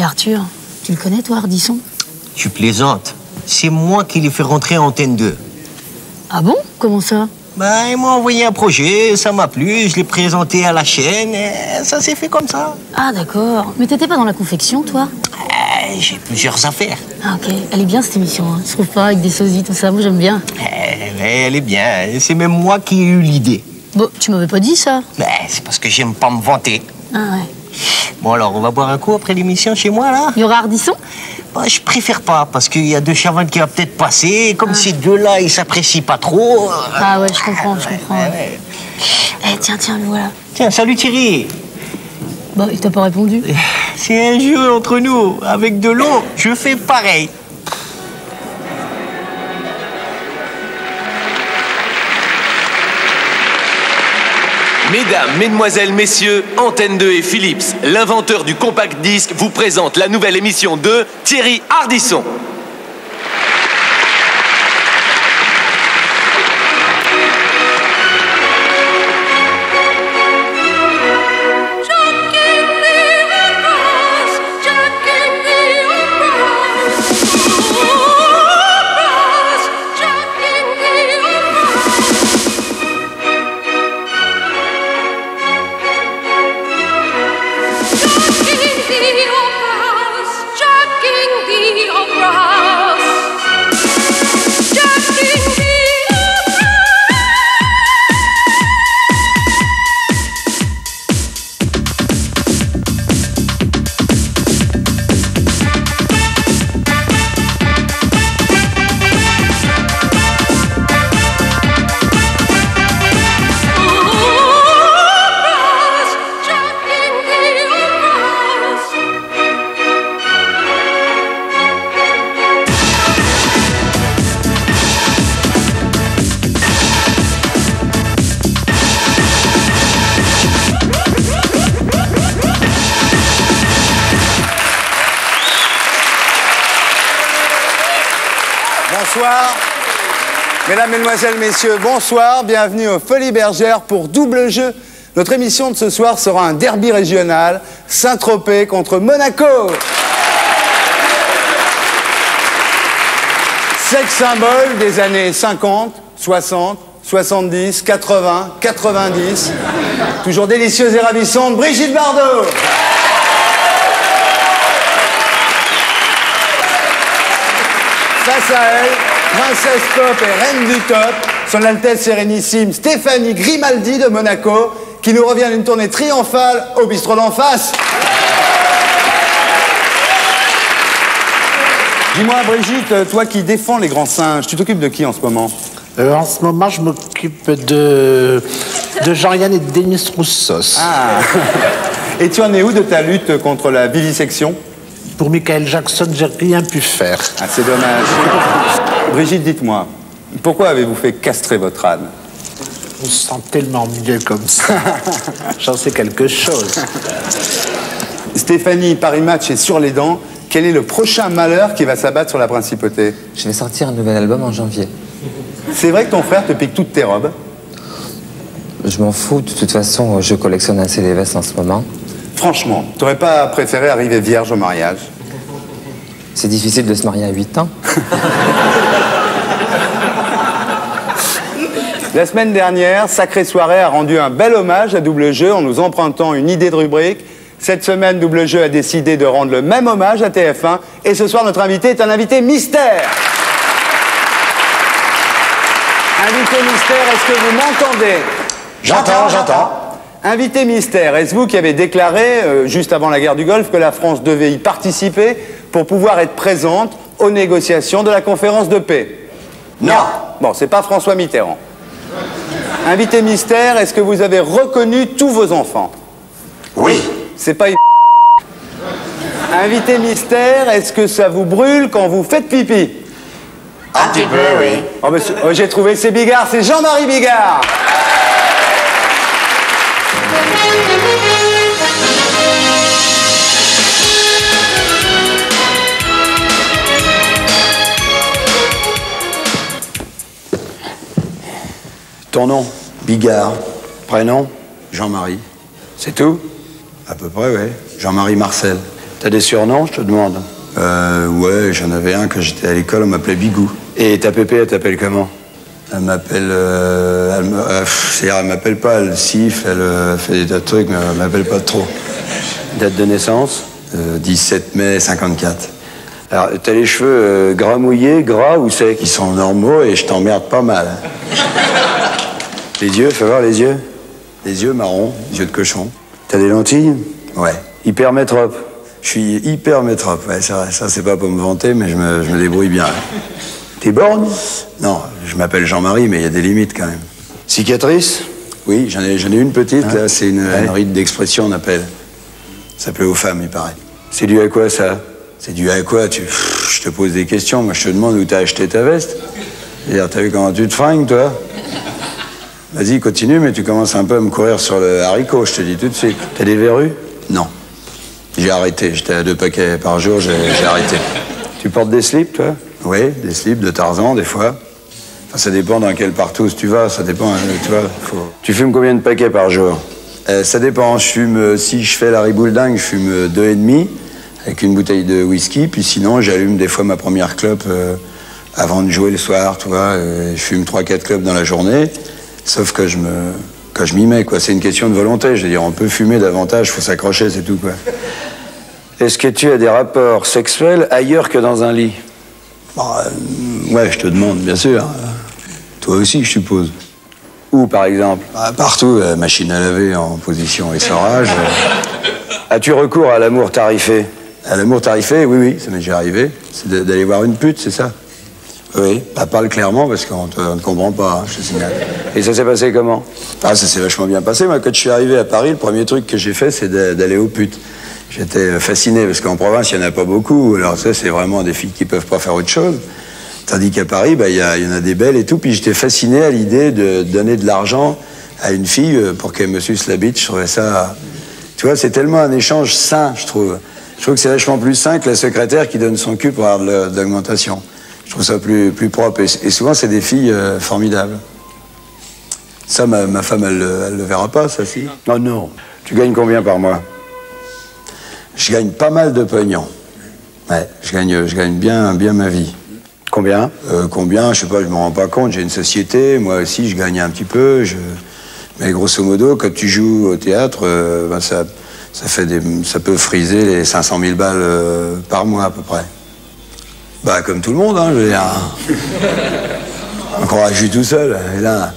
Et Arthur, tu le connais, toi, Ardisson? Tu plaisantes. C'est moi qui l'ai fait rentrer à Antenne 2. Ah bon? Comment ça? Bah, il m'a envoyé un projet, ça m'a plu, je l'ai présenté à la chaîne, et ça s'est fait comme ça. Ah d'accord. Mais t'étais pas dans la confection, toi? J'ai plusieurs affaires. Ah ok. Elle est bien, cette émission, hein. Je trouve pas, avec des sosies, tout ça. Moi, j'aime bien. Elle est bien, c'est même moi qui ai eu l'idée. Bon, tu m'avais pas dit ça? C'est parce que j'aime pas me vanter. Ah ouais. Bon alors, on va boire un coup après l'émission chez moi, là? Il y aura Ardisson? Bah, je préfère pas, parce qu'il y a deux chavannes qui va peut-être passer. Comme ces deux-là, ils s'apprécient pas trop. Ah ouais, je comprends. Ouais. Eh, tiens, le voilà. Tiens, salut Thierry. Bah, il t'a pas répondu. C'est un jeu entre nous. Avec de l'eau, je fais pareil. Mesdames, Mesdemoiselles, Messieurs, Antenne 2 et Philips, l'inventeur du compact disque, vous présente la nouvelle émission de Thierry Ardisson. Bonsoir. Mesdames, Mesdemoiselles, Messieurs, bonsoir. Bienvenue aux Folies Bergères pour Double Jeu. Notre émission de ce soir sera un derby régional, Saint-Tropez contre Monaco. Sexe symbole des années 50, 60, 70, 80, 90. Toujours délicieuse et ravissante, Brigitte Bardot. Face à elle, princesse pop et reine du top, son Altesse Sérénissime Stéphanie Grimaldi de Monaco, qui nous revient d'une tournée triomphale au bistrot d'en face. Dis-moi, Brigitte, toi qui défends les grands singes, tu t'occupes de qui en ce moment? En ce moment, je m'occupe de Jean-Yann et de Denis Roussos. Ah. Et tu en es où de ta lutte contre la vivisection? Pour Michael Jackson, j'ai rien pu faire. Ah, c'est dommage. Brigitte, dites-moi, pourquoi avez-vous fait castrer votre âne? On se sent tellement mieux comme ça. J'en sais quelque chose. Stéphanie, Paris Match est sur les dents. Quel est le prochain malheur qui va s'abattre sur la principauté? Je vais sortir un nouvel album en janvier. C'est vrai que ton frère te pique toutes tes robes? Je m'en fous, de toute façon, je collectionne assez les vestes en ce moment. Franchement, t'aurais pas préféré arriver vierge au mariage? C'est difficile de se marier à 8 ans. La semaine dernière, Sacrée Soirée a rendu un bel hommage à Double Jeu en nous empruntant une idée de rubrique. Cette semaine, Double Jeu a décidé de rendre le même hommage à TF1. Et ce soir, notre invité est un invité mystère. Invité mystère, est-ce que vous m'entendez? J'entends. Invité mystère, est-ce vous qui avez déclaré, juste avant la guerre du Golfe, que la France devait y participer pour pouvoir être présente aux négociations de la conférence de paix? Non. Bon, c'est pas François Mitterrand. Invité mystère, est-ce que vous avez reconnu tous vos enfants? Oui. C'est pas une... Invité mystère, est-ce que ça vous brûle quand vous faites pipi? Un petit peu, oui. Oh, j'ai trouvé, c'est Bigard, c'est Jean-Marie Bigard. Ton nom? Bigard. Prénom? Jean-Marie. C'est tout? À peu près, oui. Jean-Marie Marcel. T'as des surnoms, je te demande? Ouais, j'en avais un quand j'étais à l'école, on m'appelait Bigou. Et ta pépé, elle t'appelle comment? Elle m'appelle... c'est-à-dire, elle m'appelle pas, elle siffle, elle fait des tas de trucs, mais elle m'appelle pas trop. Date de naissance? 17 mai 54. Alors, t'as les cheveux gras mouillés, gras ou secs? Ils sont normaux et je t'emmerde pas mal. Les yeux, fais voir les yeux. Les yeux marrons, les yeux de cochon. T'as des lentilles? Ouais. Hyper métrope. Je suis hyper métrope, ouais, ça c'est pas pour me vanter, mais je me débrouille bien. T'es borgne? Non, je m'appelle Jean-Marie, mais il y a des limites quand même. Cicatrice? Oui, j'en ai une petite, Hein? là, c'est une ride d'expression, on appelle. Ça plaît aux femmes, il paraît. C'est dû à quoi, ça? C'est dû à quoi? Je te pose des questions, moi je te demande où t'as acheté ta veste. C'est-à-dire, t'as vu comment tu te fringues, toi? Vas-y, continue, mais tu commences un peu à me courir sur le haricot, je te dis tout de suite. T'as des verrues? Non. J'ai arrêté, j'étais à 2 paquets par jour, j'ai arrêté. Tu portes des slips, toi? Oui, des slips de Tarzan, des fois. Enfin, ça dépend dans quelle partouze tu vas, ça dépend, tu vois. Tu fumes combien de paquets par jour? Ça dépend, je fume, si je fais la ribouledingue, je fume 2,5 avec une bouteille de whisky, puis sinon j'allume des fois ma première clope avant de jouer le soir, tu vois. Je fume 3-4 clopes dans la journée, sauf que je m'y mets, quoi. C'est une question de volonté, je veux dire, on peut fumer davantage, faut s'accrocher, c'est tout, quoi. Est-ce que tu as des rapports sexuels ailleurs que dans un lit? Bah, ouais, je te demande, bien sûr. Toi aussi, je suppose. Où, par exemple? Bah, partout, machine à laver en position essorage. As-tu recours à l'amour tarifé? À l'amour tarifé, oui, ça m'est déjà arrivé. C'est d'aller voir une pute, c'est ça? Oui, bah, parle clairement parce qu'on ne comprend pas, hein, je te signale. Et ça s'est passé comment? Ah, ça s'est vachement bien passé. Moi, quand je suis arrivé à Paris, le premier truc que j'ai fait, c'est d'aller aux putes. J'étais fasciné parce qu'en province, il n'y en a pas beaucoup. Alors ça, c'est vraiment des filles qui peuvent pas faire autre chose. Tandis qu'à Paris, bah, il y en a des belles et tout. Puis j'étais fasciné à l'idée de donner de l'argent à une fille pour qu'elle me suce la bite. Je trouvais ça... Tu vois, c'est tellement un échange sain, je trouve. Je trouve que c'est vachement plus sain que la secrétaire qui donne son cul pour avoir de l'augmentation. Je trouve ça plus propre. Et souvent, c'est des filles formidables. Ça, ma femme, elle le verra pas, ça, si. Oh non. Tu gagnes combien par mois? Je gagne pas mal de pognon. Ouais, je gagne bien ma vie. Combien? Combien, je sais pas, je me rends pas compte. J'ai une société, moi aussi, je gagne un petit peu. Mais grosso modo, quand tu joues au théâtre, ben ça peut friser les 500 000 balles par mois à peu près. Bah comme tout le monde, hein, je veux dire. On croit que je suis tout seul. Et là,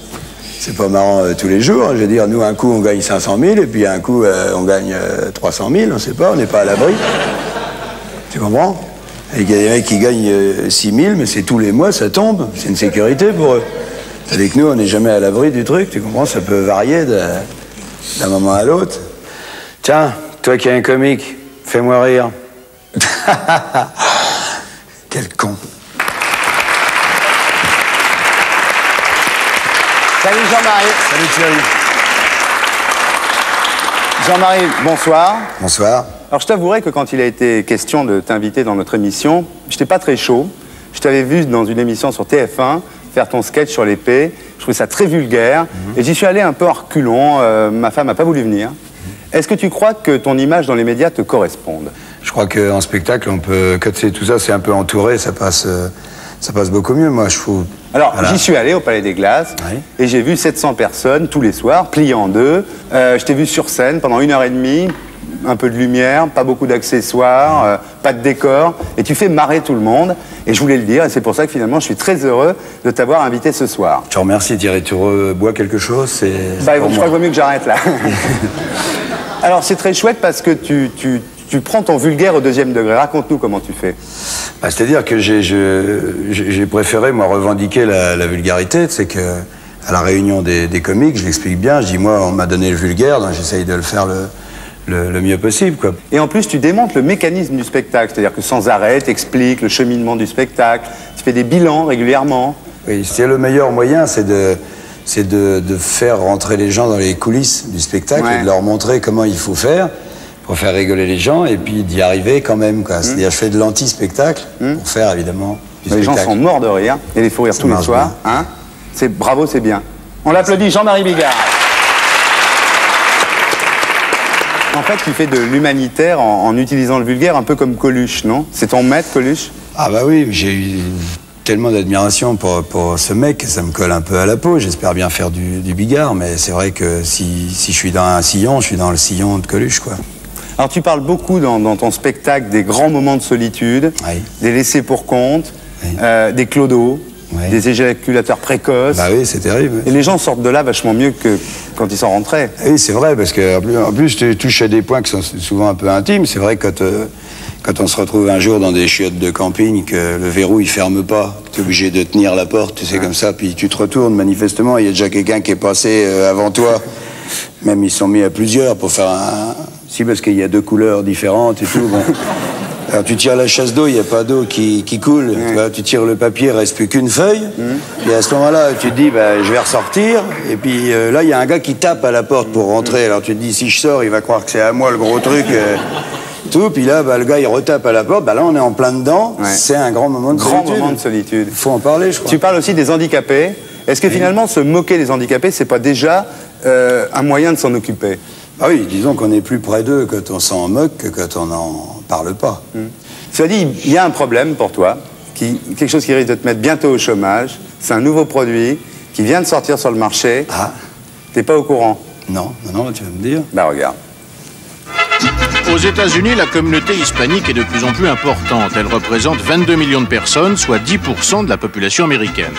c'est pas marrant tous les jours. Je veux dire, nous, un coup, on gagne 500 000, et puis un coup, on gagne 300 000, on sait pas, on n'est pas à l'abri. Tu comprends? Et il y a des mecs qui gagnent 6 000, mais c'est tous les mois, ça tombe. C'est une sécurité pour eux. C'est-à-dire que nous, on n'est jamais à l'abri du truc, tu comprends? Ça peut varier d'un moment à l'autre. Tiens, toi qui es un comique, fais-moi rire. Quel con. Salut Jean-Marie. Salut Thierry. Jean-Marie, bonsoir. Bonsoir. Alors je t'avouerai que quand il a été question de t'inviter dans notre émission, j'étais pas très chaud. Je t'avais vu dans une émission sur TF1 faire ton sketch sur l'épée. Je trouvais ça très vulgaire. Et j'y suis allé un peu en reculons. Ma femme n'a pas voulu venir. Est-ce que tu crois que ton image dans les médias te corresponde? Je crois qu'en spectacle, on peut, quand tout ça, c'est un peu entouré, ça passe beaucoup mieux, moi, je trouve. Alors, voilà. J'y suis allé au Palais des Glaces, oui. Et j'ai vu 700 personnes tous les soirs, pliées en deux. Je t'ai vu sur scène pendant 1h30, un peu de lumière, pas beaucoup d'accessoires, pas de décor, et tu fais marrer tout le monde. Et je voulais le dire, et c'est pour ça que finalement, je suis très heureux de t'avoir invité ce soir. Je te remercie, Thierry. Tu bois quelque chose? Bah, je crois qu'il vaut mieux que j'arrête là. Alors, c'est très chouette parce que tu prends ton vulgaire au 2e degré. Raconte-nous comment tu fais. Bah, c'est-à-dire que j'ai préféré, moi, revendiquer la vulgarité. C'est que à la réunion des comiques, je l'explique bien. Je dis, moi, on m'a donné le vulgaire, donc j'essaye de le faire le mieux possible, quoi. Et en plus, tu démontres le mécanisme du spectacle. C'est-à-dire que sans arrêt, tu expliques le cheminement du spectacle. Tu fais des bilans régulièrement. Oui, c'est le meilleur moyen, c'est de faire rentrer les gens dans les coulisses du spectacle, ouais. Et de leur montrer comment il faut faire pour faire rigoler les gens et puis d'y arriver quand même, quoi. C'est-à-dire, je fais de l'anti-spectacle pour faire, évidemment, du spectacle. Les gens sont morts de rire et les font rire tous les soirs. Hein, bravo, c'est bien. On l'applaudit, Jean-Marie Bigard. En fait, tu fais de l'humanitaire en utilisant le vulgaire, un peu comme Coluche, non? C'est ton maître, Coluche? Ah bah oui, j'ai eu tellement d'admiration pour ce mec que ça me colle un peu à la peau. J'espère bien faire du bigard, mais c'est vrai que si je suis dans un sillon, je suis dans le sillon de Coluche, quoi. Alors tu parles beaucoup dans ton spectacle des grands moments de solitude, Oui. des laissés pour compte, Oui. Des clodos, Oui. des éjaculateurs précoces. Bah oui, c'est terrible. Et les gens sortent de là vachement mieux que quand ils s'en rentraient. Oui, c'est vrai, parce qu'en plus, tu touches à des points qui sont souvent un peu intimes. C'est vrai que quand on se retrouve un jour dans des chiottes de camping, que le verrou, il ferme pas, tu es obligé de tenir la porte, tu sais, comme ça, puis tu te retournes, manifestement, il y a déjà quelqu'un qui est passé avant toi. Même ils sont mis à plusieurs pour faire un... Si, parce qu'il y a 2 couleurs différentes et tout, bon. Alors tu tires la chasse d'eau, il n'y a pas d'eau qui coule. Tu vois, tu tires le papier, il ne reste plus qu'une feuille. Et à ce moment-là, tu te dis, bah, je vais ressortir. Et puis là, il y a un gars qui tape à la porte pour rentrer. Alors tu te dis, si je sors, il va croire que c'est à moi le gros truc. Tout. Puis là, bah, le gars, il retape à la porte. Bah, là, on est en plein dedans. Ouais. C'est un grand moment de solitude. Grand moment de solitude. Il faut en parler, je crois. Tu parles aussi des handicapés. Est-ce que finalement, se moquer des handicapés, c'est pas déjà un moyen de s'en occuper? Ah oui, disons qu'on est plus près d'eux quand on s'en moque que quand on n'en parle pas. Cela dit, il y a un problème pour toi, quelque chose qui risque de te mettre bientôt au chômage. C'est un nouveau produit qui vient de sortir sur le marché. Ah, T'es pas au courant? non, tu vas me dire. Bah regarde. Aux États-Unis, la communauté hispanique est de plus en plus importante. Elle représente 22 millions de personnes, soit 10% de la population américaine.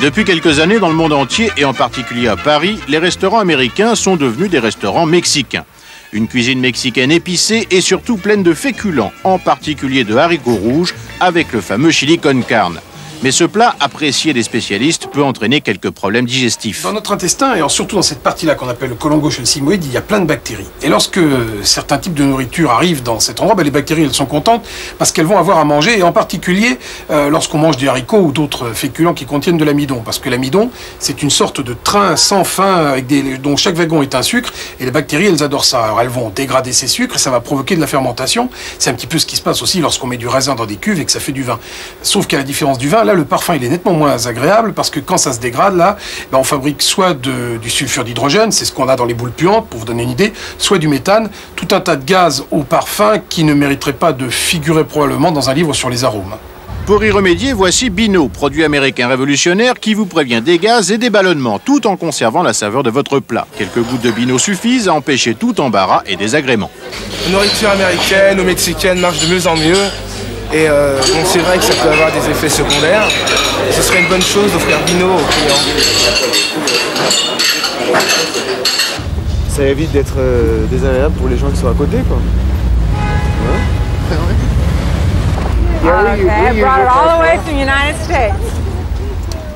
Depuis quelques années, dans le monde entier, et en particulier à Paris, les restaurants américains sont devenus des restaurants mexicains. Une cuisine mexicaine épicée et surtout pleine de féculents, en particulier de haricots rouges, avec le fameux chili con carne. Mais ce plat, apprécié des spécialistes, peut entraîner quelques problèmes digestifs. Dans notre intestin, et surtout dans cette partie-là qu'on appelle le côlon gauche et le sigmoïde, il y a plein de bactéries. Et lorsque certains types de nourriture arrivent dans cet endroit, les bactéries, elles sont contentes parce qu'elles vont avoir à manger, et en particulier lorsqu'on mange des haricots ou d'autres féculents qui contiennent de l'amidon. Parce que l'amidon, c'est une sorte de train sans fin dont chaque wagon est un sucre, et les bactéries, elles adorent ça. Alors elles vont dégrader ces sucres et ça va provoquer de la fermentation. C'est un petit peu ce qui se passe aussi lorsqu'on met du raisin dans des cuves et que ça fait du vin. Sauf qu'à la différence du vin, là, le parfum, il est nettement moins agréable parce que quand ça se dégrade, là, ben, on fabrique soit du sulfure d'hydrogène, c'est ce qu'on a dans les boules puantes, pour vous donner une idée, soit du méthane, tout un tas de gaz au parfum qui ne mériterait pas de figurer probablement dans un livre sur les arômes. Pour y remédier, voici Bino, produit américain révolutionnaire qui vous prévient des gaz et des ballonnements, tout en conservant la saveur de votre plat. Quelques gouttes de Bino suffisent à empêcher tout embarras et désagrément. La nourriture américaine ou mexicaine marche de mieux en mieux. Et bon, c'est vrai que ça peut avoir des effets secondaires. Ce serait une bonne chose d'offrir Bino aux clients. Ça évite d'être désagréable pour les gens qui sont à côté, quoi.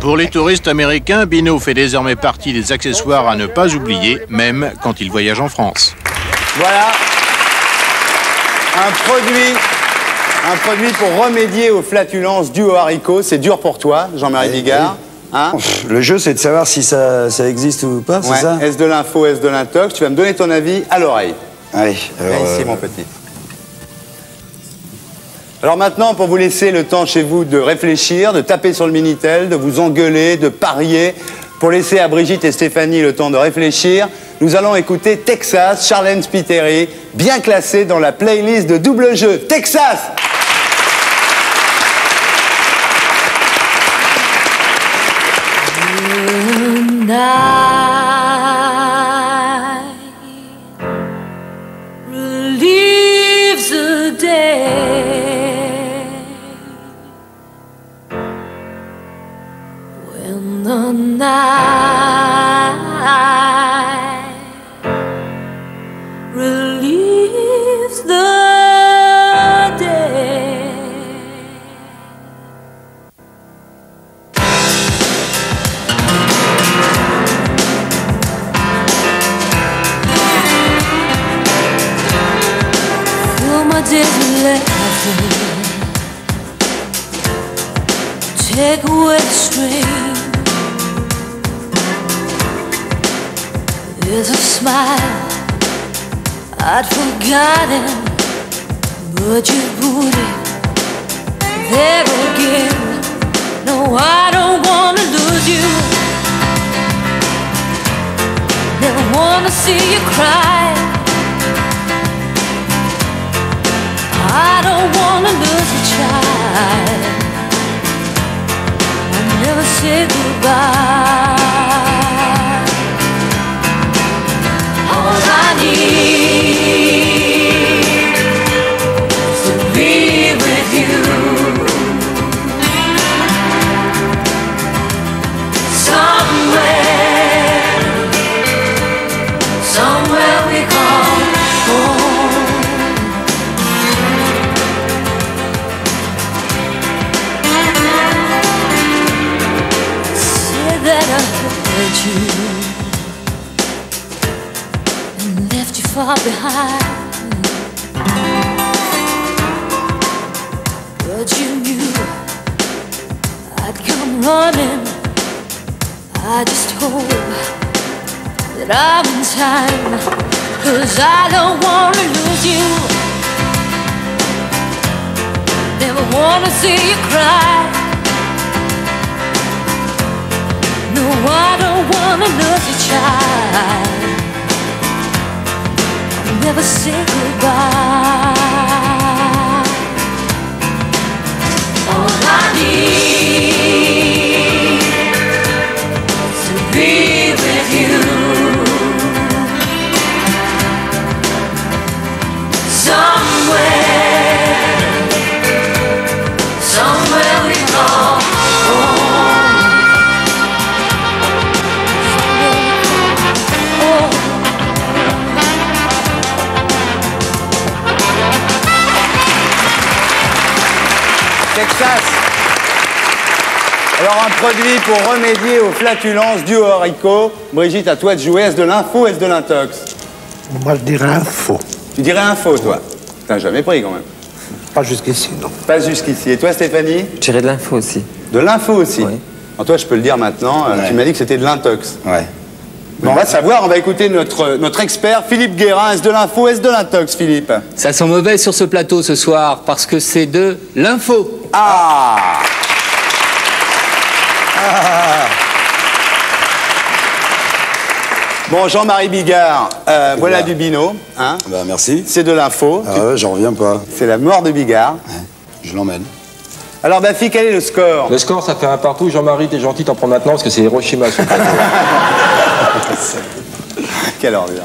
Pour les touristes américains, Bino fait désormais partie des accessoires à ne pas oublier, même quand ils voyagent en France. Voilà un produit pour remédier aux flatulences dues aux haricots. C'est dur pour toi, Jean-Marie Bigard. Hein? Le jeu, c'est de savoir si ça existe ou pas, c'est ça? Est-ce de l'info, est-ce de l'intox? Tu vas me donner ton avis à l'oreille. Allez, alors... Viens ici, mon petit. Alors maintenant, pour vous laisser le temps chez vous de réfléchir, de taper sur le Minitel, de vous engueuler, de parier, pour laisser à Brigitte et Stéphanie le temps de réfléchir, nous allons écouter Texas, Charlene Spiteri, bien classé dans la playlist de Double Jeu. Texas! Relieves the day when the night relieves the day. Take away the strain. There's a smile I'd forgotten, but you put it there again. No, I don't wanna lose you. Never wanna see you cry. I don't wanna lose a child. I never say goodbye. All I need is to be with you. Somewhere we call home. Say that I hurt you and left you far behind, but you knew I'd come running. I just hope that I'm in time, 'cause I don't wanna lose you. Never wanna see you cry. No, I don't wanna lose your child. Never say goodbye. All I need is to be with you. Somewhere we call home. Texas. Alors un produit pour remédier aux flatulences dues aux haricots. Brigitte, à toi de jouer. Est-ce de l'info, est-ce de l'intox? Moi, je dirais info. Tu dirais info, toi? T'as jamais pris, quand même. Pas jusqu'ici, non. Pas jusqu'ici. Et toi, Stéphanie? Je dirais de l'info aussi. De l'info aussi? Oui. Alors toi, je peux le dire maintenant, tu m'as dit que c'était de l'intox. Ouais. Bon, on va savoir, on va écouter notre expert, Philippe Guérin. Est-ce de l'info, est-ce de l'intox, Philippe? Ça sent mauvais sur ce plateau ce soir, parce que c'est de l'info. Ah, Bon, Jean-Marie Bigard, voilà du Bino. Hein, bah, merci. c'est de l'info. Ah ouais, j'en reviens pas. C'est la mort de Bigard. Ouais, je l'emmène. Alors, Bafi, quel est le score? Le score, ça fait un partout. Jean-Marie, t'es gentil, t'en prends maintenant parce que c'est Hiroshima sur le plateau. Quelle ordure.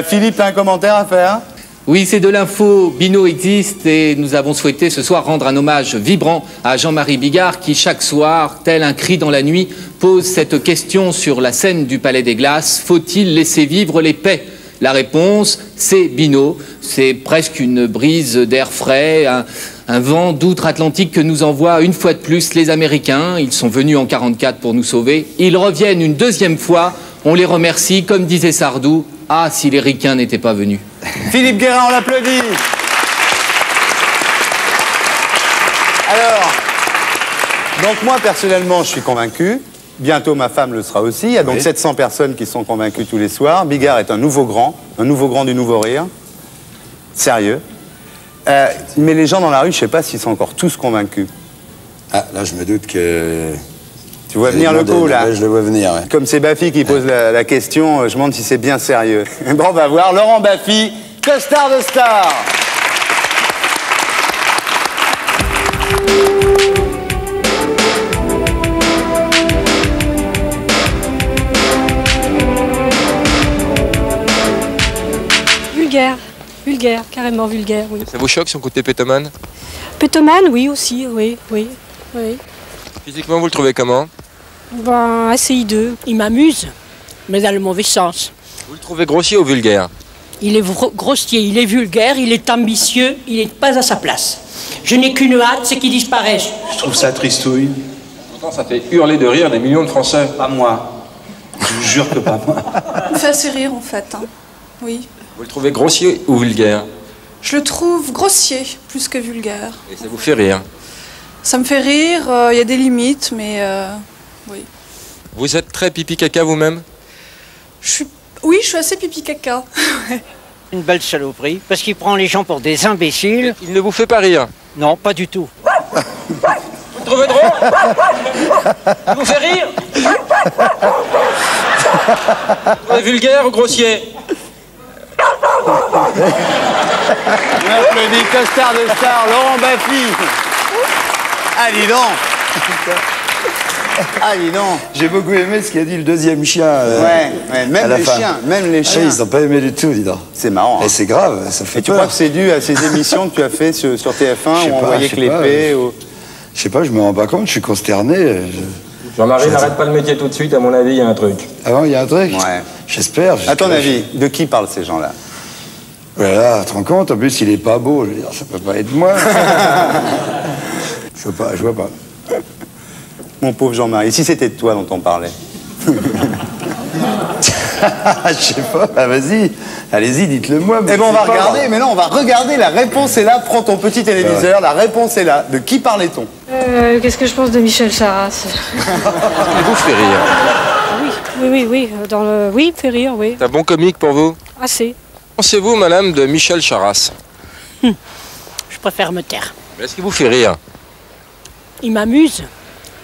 Philippe, t'as un commentaire à faire? Oui, c'est de l'info. Bino existe et nous avons souhaité ce soir rendre un hommage vibrant à Jean-Marie Bigard qui, chaque soir, tel un cri dans la nuit, pose cette question sur la scène du Palais des Glaces. Faut-il laisser vivre les paix? La réponse, c'est Bino. C'est presque une brise d'air frais, un vent d'outre-Atlantique que nous envoient une fois de plus les Américains. Ils sont venus en 1944 pour nous sauver. Ils reviennent une deuxième fois. On les remercie, comme disait Sardou. Ah, si les ricains n'étaient pas venus. Philippe Guérin, on l'applaudit. Alors, donc moi, personnellement, je suis convaincu. Bientôt, ma femme le sera aussi. Il y a donc 700 personnes qui sont convaincues tous les soirs. Bigard est un nouveau grand du nouveau rire. Sérieux. Mais les gens dans la rue, je ne sais pas s'ils sont encore tous convaincus. Ah, là, je me doute que... Tu vois venir le coup, là? Ouais, je le vois venir, ouais. Comme c'est Bafi qui pose la question, je me demande si c'est bien sérieux. Bon, on va voir. Laurent Bafi, costard de star. Vulgaire, carrément vulgaire, oui. Ça vous choque son côté pétomane? Pétomane, oui, aussi, oui. Physiquement, vous le trouvez comment? Ben, assez hideux. Il m'amuse, mais dans le mauvais sens. Vous le trouvez grossier ou vulgaire? Il est grossier, il est vulgaire, il est ambitieux, il n'est pas à sa place. Je n'ai qu'une hâte, c'est qu'il disparaisse. Je trouve ça tristouille. Pourtant, ça fait hurler de rire des millions de Français. Pas moi. Je vous jure que pas moi. Il me fait assez rire, en fait. Hein. Oui. Vous le trouvez grossier ou vulgaire? Je le trouve grossier, plus que vulgaire. Et ça vous fait rire? Ça me fait rire, il y a des limites, mais oui. Vous êtes très pipi-caca vous-même? Oui, je suis assez pipi-caca. Une belle saloperie, parce qu'il prend les gens pour des imbéciles. Il ne vous fait pas rire? Non, pas du tout. Vous le trouvez drôle? Il vous fait rire? Vous trouvez vulgaire ou grossier? On applaudit costard de star, Laurent Baffy. Ah, dis donc. Ah, dis donc. J'ai beaucoup aimé ce qu'a dit le deuxième chien. Ouais, même les chiens, même les chiens. Ils n'ont pas aimé du tout, dis donc. C'est marrant. Et c'est grave, ça fait Et tu crois que c'est dû à ces émissions que tu as fait sur TF1 où on voyait que l'épée Je sais pas, je me rends pas compte, je suis consterné. Jean-Marie, n'arrête pas le métier tout de suite, à mon avis, il y a un truc. Ah bon, il y a un truc? Ouais. J'espère. À ton avis, de qui parlent ces gens-là? Voilà, tu te rends compte? En plus, il est pas beau, je veux dire, ça peut pas être moi. Je vois pas. Mon pauvre Jean-Marie, si c'était de toi dont on parlait. Je sais pas, bah vas-y, allez-y, dites-le moi. Eh ben on va regarder, mais non, on va regarder, la réponse est là, prends ton petit téléviseur, la réponse est là. De qui parlait-on? Qu'est-ce que je pense de Michel Charasse? Il vous fait rire. Oui, dans le... Oui, il fait rire, oui. C'est un bon comique pour vous? Assez. Pensez-vous, madame, de Michel Charasse? Je préfère me taire. Est-ce qu'il vous fait rire? Il m'amuse,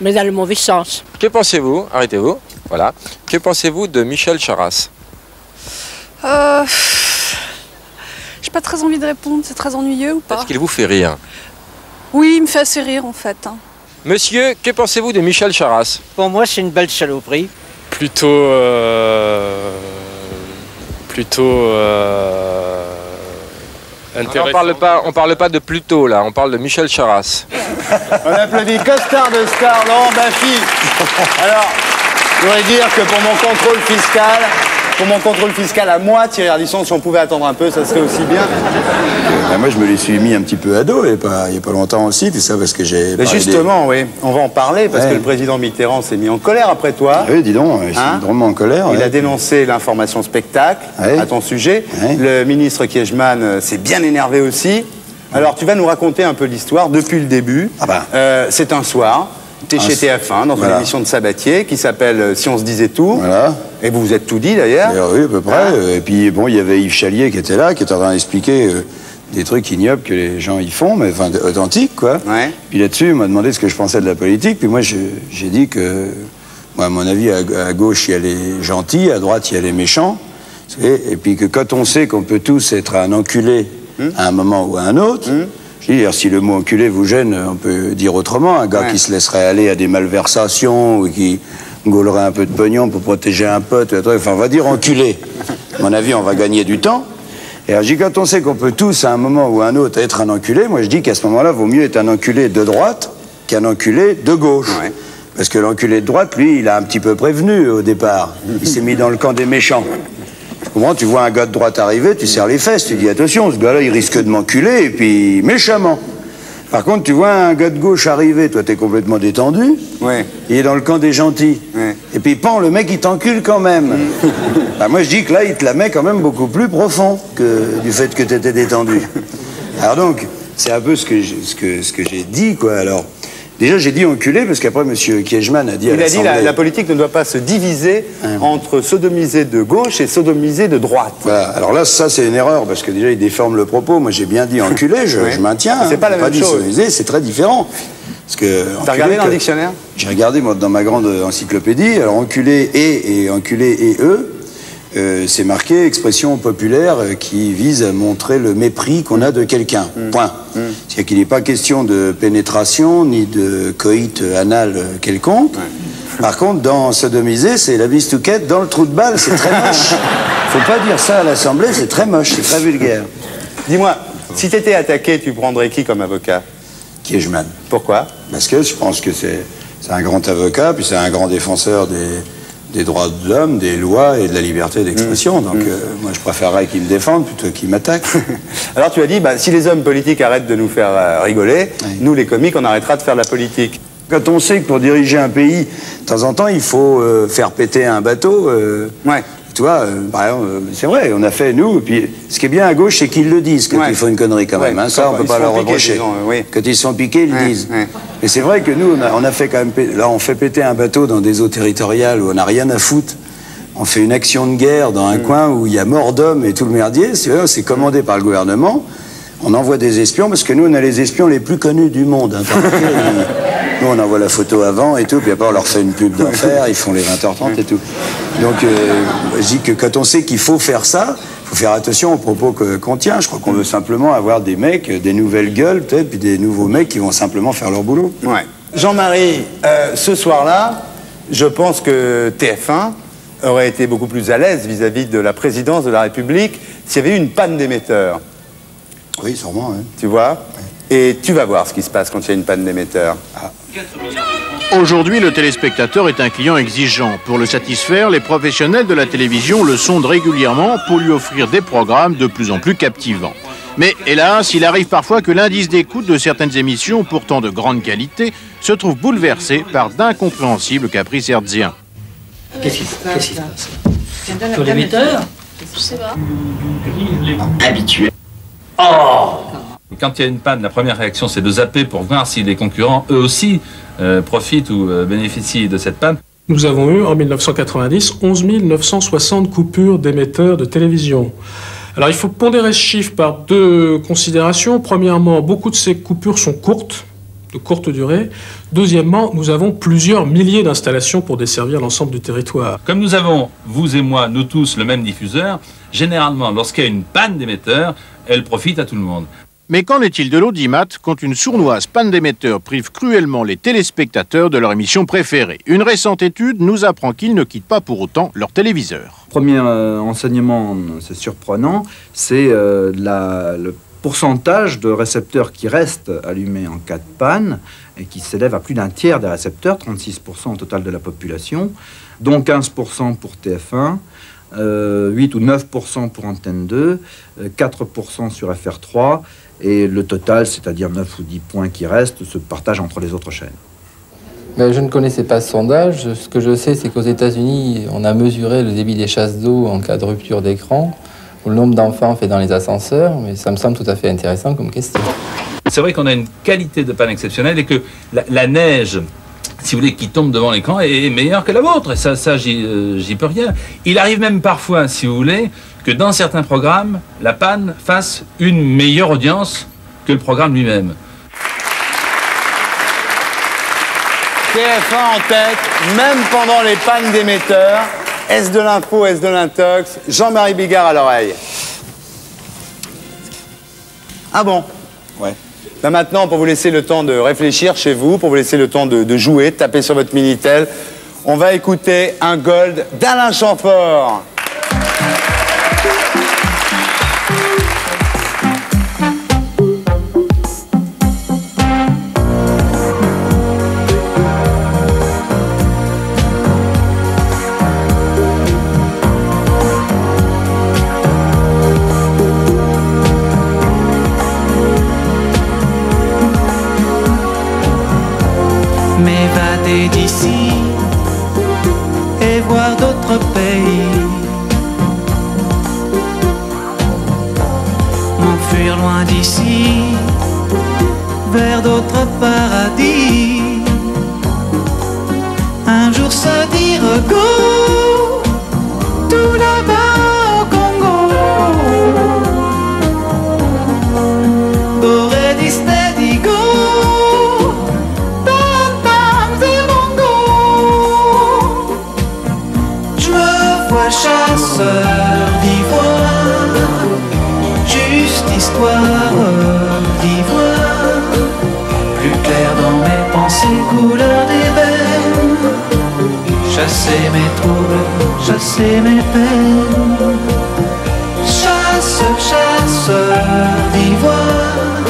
mais dans le mauvais sens. Que pensez-vous? Arrêtez-vous. Voilà. Que pensez-vous de Michel Charasse? J'ai pas très envie de répondre, c'est très ennuyeux ou pas? Est-ce qu'il vous fait rire? Oui, il me fait assez rire en fait. Hein. Monsieur, que pensez-vous de Michel Charasse? Pour moi, c'est une belle saloperie. Plutôt intéressant. On parle pas de Pluto là, on parle de Michel Charasse. On applaudit costard de star, Laurent Baffy. Alors, je voudrais dire que pour mon contrôle fiscal à moi, Thierry Ardisson, si on pouvait attendre un peu, ça serait aussi bien. Moi, je me les suis mis un petit peu à dos, il n'y a pas longtemps aussi, tout ça, parce que j'ai... Mais justement, oui, on va en parler, parce que le président Mitterrand s'est mis en colère après toi. Oui, dis donc, il s'est mis drôlement en colère. Il a dénoncé l'information spectacle à ton sujet. Le ministre Kiechman s'est bien énervé aussi. Alors, tu vas nous raconter un peu l'histoire depuis le début. C'est un soir. Tu es chez TF1 dans une émission de Sabatier qui s'appelle Si on se disait tout. Voilà. Et vous vous êtes tout dit d'ailleurs. Oui, à peu près. Et puis bon, il y avait Yves Chalier qui était là, qui était en train d'expliquer des trucs ignobles que les gens y font, mais enfin authentiques, quoi. Puis là-dessus, il m'a demandé ce que je pensais de la politique. Puis moi, j'ai dit que, moi, à mon avis, à gauche, il y a les gentils, à droite, il y a les méchants. Et puis que quand on sait qu'on peut tous être un enculé à un moment ou à un autre, je dis, si le mot enculé vous gêne, on peut dire autrement. Un gars qui se laisserait aller à des malversations ou qui gaulerait un peu de pognon pour protéger un pote, enfin, on va dire enculé. À mon avis, on va gagner du temps. Et alors, je dis, quand on sait qu'on peut tous, à un moment ou à un autre, être un enculé, moi je dis qu'à ce moment-là, vaut mieux être un enculé de droite qu'un enculé de gauche. Parce que l'enculé de droite, lui, il a un petit peu prévenu au départ. Il s'est mis dans le camp des méchants. Tu vois un gars de droite arriver, tu serres les fesses, tu dis attention, ce gars-là il risque de m'enculer, et puis méchamment. Par contre, tu vois un gars de gauche arriver, toi t'es complètement détendu, il est dans le camp des gentils, et puis le mec il t'encule quand même. Moi je dis que là il te la met quand même beaucoup plus profond que du fait que t'étais détendu. Alors donc, c'est un peu ce que j'ai dit, quoi. Alors, déjà, j'ai dit enculé, parce qu'après, M. Kiechman a dit à l'Assemblée... Il a dit la politique ne doit pas se diviser entre sodomisés de gauche et sodomisés de droite. Voilà. Alors là, ça, c'est une erreur, parce que déjà, il déforme le propos. Moi, j'ai bien dit enculé, je maintiens. C'est pas la même chose. Sodomisé, c'est très différent. T'as regardé dans le dictionnaire? J'ai regardé, moi, dans ma grande encyclopédie. Alors, enculé et enculé et c'est marqué expression populaire qui vise à montrer le mépris qu'on a de quelqu'un. Point. C'est-à-dire qu'il n'est pas question de pénétration ni de coït anal quelconque. Par contre, dans sodomiser, c'est la bistouquette dans le trou de balle. C'est très moche. Faut pas dire ça à l'Assemblée, c'est très moche, c'est très vulgaire. Dis-moi, si tu étais attaqué, tu prendrais qui comme avocat? Kiechman. Pourquoi? Parce que je pense que c'est un grand avocat, puis c'est un grand défenseur des droits de l'homme, des lois et de la liberté d'expression. Donc moi je préférerais qu'ils me défendent plutôt qu'ils m'attaquent. Alors tu as dit, si les hommes politiques arrêtent de nous faire rigoler, nous les comiques on arrêtera de faire de la politique. Quand on sait que pour diriger un pays, de temps en temps il faut faire péter un bateau, tu vois, par exemple, c'est vrai, on a fait nous, et puis ce qui est bien à gauche c'est qu'ils le disent quand ils font une connerie quand même, ça on peut pas leur reprocher. Quand ils sont piqués, ils le disent. Mais c'est vrai que nous, on a fait quand même, là on fait péter un bateau dans des eaux territoriales où on n'a rien à foutre. On fait une action de guerre dans un coin où il y a mort d'hommes et tout le merdier, c'est commandé par le gouvernement. On envoie des espions, parce que nous on a les espions les plus connus du monde. Nous on envoie la photo avant et tout, puis après on leur fait une pub d'enfer, ils font les 20h30 et tout. Donc je dis que quand on sait qu'il faut faire ça, faut faire attention aux propos qu'on tient. Je crois qu'on veut simplement avoir des mecs, des nouvelles gueules, peut-être, puis des nouveaux mecs qui vont simplement faire leur boulot. Ouais. Jean-Marie, ce soir-là, je pense que TF1 aurait été beaucoup plus à l'aise vis-à-vis de la présidence de la République s'il y avait eu une panne d'émetteur. Oui, sûrement, hein. Tu vois? Et tu vas voir ce qui se passe quand il y a une panne d'émetteur. Ah. Aujourd'hui, le téléspectateur est un client exigeant. Pour le satisfaire, les professionnels de la télévision le sondent régulièrement pour lui offrir des programmes de plus en plus captivants. Mais hélas, il arrive parfois que l'indice d'écoute de certaines émissions, pourtant de grande qualité, se trouve bouleversé par d'incompréhensibles caprices hertziens. Qu'est-ce qui se passe? Sur l'émetteur? Je sais pas. Habitué. Oh! Quand il y a une panne, la première réaction, c'est de zapper pour voir si les concurrents, eux aussi, profitent ou bénéficient de cette panne. Nous avons eu, en 1990, 11 960 coupures d'émetteurs de télévision. Alors, il faut pondérer ce chiffre par deux considérations. Premièrement, beaucoup de ces coupures sont courtes, de courte durée. Deuxièmement, nous avons plusieurs milliers d'installations pour desservir l'ensemble du territoire. Comme nous avons, vous et moi, nous tous, le même diffuseur, généralement, lorsqu'il y a une panne d'émetteur, elle profite à tout le monde. Mais qu'en est-il de l'audimat quand une sournoise panne d'émetteur prive cruellement les téléspectateurs de leur émission préférée? Une récente étude nous apprend qu'ils ne quittent pas pour autant leur téléviseur. Premier enseignement, c'est surprenant, c'est le pourcentage de récepteurs qui restent allumés en cas de panne et qui s'élève à plus d'un tiers des récepteurs, 36% au total de la population, dont 15% pour TF1, 8 ou 9% pour Antenne 2, 4% sur FR3, et le total, c'est-à-dire 9 ou 10 points qui restent, se partage entre les autres chaînes. Mais je ne connaissais pas ce sondage. Ce que je sais, c'est qu'aux États-Unis, on a mesuré le débit des chasses d'eau en cas de rupture d'écran, ou le nombre d'enfants fait dans les ascenseurs, mais ça me semble tout à fait intéressant comme question. C'est vrai qu'on a une qualité de panne exceptionnelle et que la neige, si vous voulez, qui tombe devant l'écran est meilleure que la vôtre. Et ça j'y peux rien. Il arrive même parfois, si vous voulez, que dans certains programmes, la panne fasse une meilleure audience que le programme lui-même. TF1 en tête, même pendant les pannes d'émetteurs. Est-ce de l'info, est-ce de l'intox? Jean-Marie Bigard à l'oreille. Ah bon? Ouais. Là maintenant, pour vous laisser le temps de réfléchir chez vous, pour vous laisser le temps de jouer, de taper sur votre Minitel, on va écouter un gold d'Alain Chamfort. M'évader d'ici et voir d'autres pays, m'enfuir loin d'ici vers d'autres paradis, un jour se dire go, tout là-bas au Congo, Doré Disney Digo. Chasseur d'ivoire, juste histoire d'ivoire, plus clair dans mes pensées, couleur d'ébène, chasser mes troubles, chasser mes peines. Chasseur d'ivoire,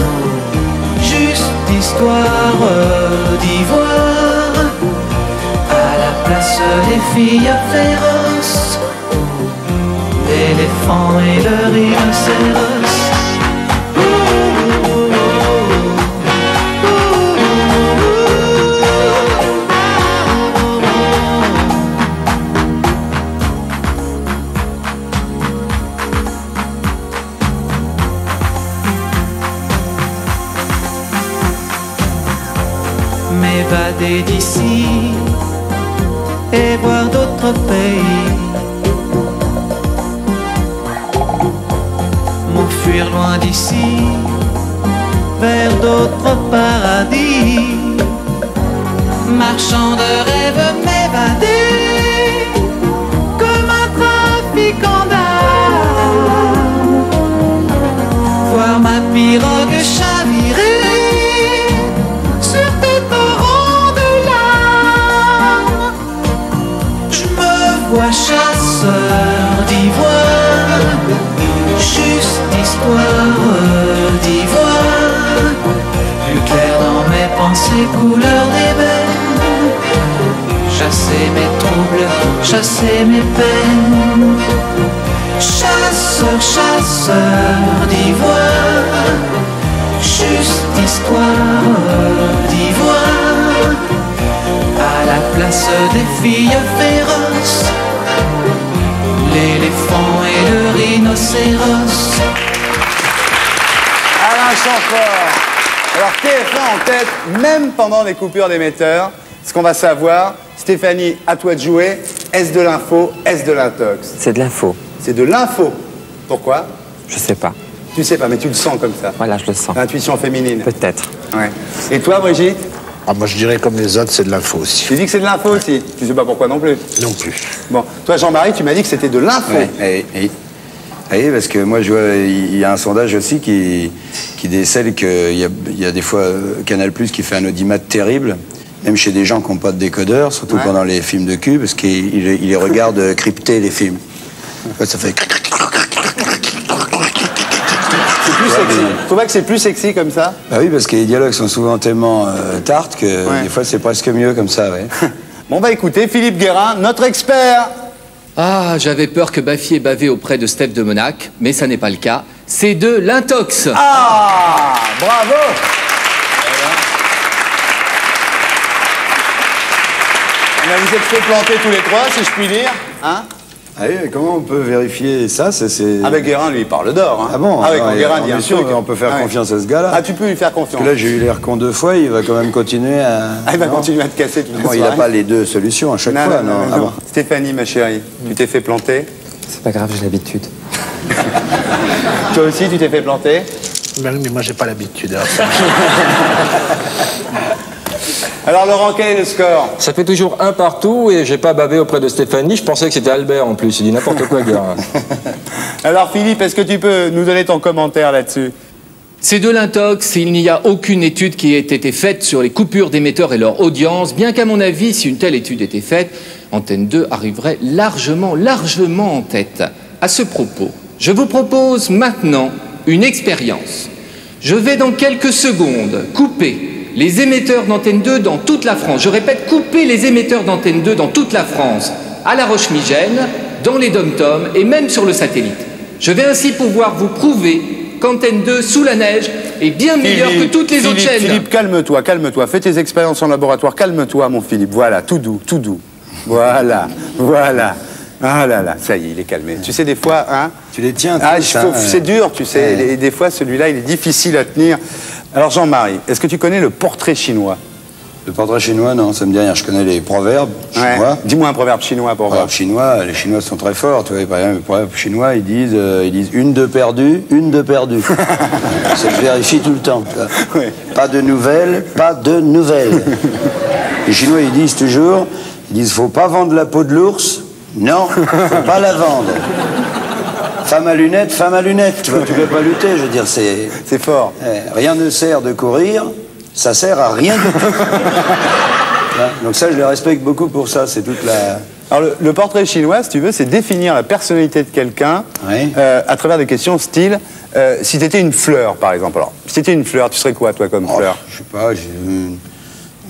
juste histoire d'ivoire, à la place des filles féroces, l'éléphant et le rhinocéros. M'évader d'ici et voir d'autres pays, m'enfuir loin d'ici vers d'autres paradis, marchand de rêves m'évader comme un trafiquant d'art. chasser mes troubles, chasser mes peines. Chasseur, chasseur d'ivoire, juste histoire d'ivoire, à la place des filles féroces, l'éléphant et le rhinocéros. Alain Chamfort. Alors TF1 en tête, même pendant les coupures d'émetteurs. Ce qu'on va savoir, Stéphanie, à toi de jouer. Est-ce de l'info, est-ce de l'intox? C'est de l'info. C'est de l'info. Pourquoi? Je sais pas. Tu sais pas, mais tu le sens comme ça. Voilà, je le sens. L'intuition féminine. Peut-être. Ouais. Et toi, Brigitte? Ah, moi, je dirais comme les autres, c'est de l'info aussi. Tu dis que c'est de l'info aussi? Tu sais pas pourquoi non plus? Non plus. Bon, toi, Jean-Marie, tu m'as dit que c'était de l'info. Oui, parce que moi, je vois, il y a un sondage aussi qui décèle qu'il y a des fois Canal+ qui fait un audimat terrible, même chez des gens qui n'ont pas de décodeur, surtout pendant les films de cul, parce qu'ils les regardent crypter les films. Ça fait... C'est plus sexy. Faut pas que c'est plus sexy comme ça? Bah oui, parce que les dialogues sont souvent tellement tartes que des fois c'est presque mieux comme ça, ouais. Bon, bah écoutez, Philippe Guérin, notre expert. Ah, j'avais peur que Baffy ait bavé auprès de Steph de Monac, mais ça n'est pas le cas. C'est de l'intox. Ah, bravo. On vous êtes fait planter tous les trois, si je puis dire. Hein? Ah oui, mais comment on peut vérifier ça? Avec Guérin, lui, il parle d'or. Hein. Ah bon? Avec Guérin, bien sûr. On peut faire confiance à ce gars-là. Ah, tu peux lui faire confiance. Parce que là, j'ai eu l'air con 2 fois, il va quand même continuer à... Ah, il va continuer à te casser toute la soirée. Il n'a pas les 2 solutions à chaque fois, non. Ah bon. Stéphanie, ma chérie, tu t'es fait planter? C'est pas grave, j'ai l'habitude. Toi aussi, tu t'es fait planter? Ben, mais moi, j'ai pas l'habitude. Alors Laurent, quel est le score? Ça fait toujours 1 partout et j'ai pas bavé auprès de Stéphanie. Je pensais que c'était Albert en plus. Il dit n'importe quoi, Guérin. Alors Philippe, est-ce que tu peux nous donner ton commentaire là-dessus? C'est de l'intox, il n'y a aucune étude qui ait été faite sur les coupures d'émetteurs et leur audience, bien qu'à mon avis, si une telle étude était faite, Antenne 2 arriverait largement en tête. À ce propos, je vous propose maintenant une expérience. Je vais dans quelques secondes couper les émetteurs d'Antenne 2 dans toute la France. Je répète, couper les émetteurs d'Antenne 2 dans toute la France, à La Roche-Migène, dans les Dom-Tom et même sur le satellite. Je vais ainsi pouvoir vous prouver qu'Antenne 2 sous la neige est bien meilleure que toutes les autres chaînes. Philippe, calme-toi, calme-toi. Fais tes expériences en laboratoire, calme-toi, mon Philippe. Voilà, tout doux, tout doux. Voilà, voilà. Ah là là, ça y est, il est calmé. Tu sais, des fois, hein... Tu les tiens, c'est dur, tu sais. Ouais. Et des fois, celui-là, il est difficile à tenir. Alors, Jean-Marie, est-ce que tu connais le portrait chinois? Le portrait chinois, non, ça me dit rien. Je connais les proverbes chinois. Ouais. Dis-moi un proverbe chinois pour voir. Chinois, les Chinois sont très forts. Tu vois, par exemple, les proverbes chinois, ils disent une de perdue, une de perdue. Ça se vérifie tout le temps. Ouais. Pas de nouvelles, pas de nouvelles. Les Chinois, ils disent toujours, faut pas vendre la peau de l'ours. Non, faut pas la vendre. Femme à lunettes, tu vois, tu peux pas lutter, je veux dire, c'est fort. Rien ne sert de courir, ça sert à rien du tout. Donc ça, je les respecte beaucoup pour ça, c'est toute la... Alors le portrait chinois, si tu veux, c'est définir la personnalité de quelqu'un à travers des questions style, si tu étais une fleur, par exemple. Alors, si tu étais une fleur, tu serais quoi, toi, comme fleur? Je sais pas,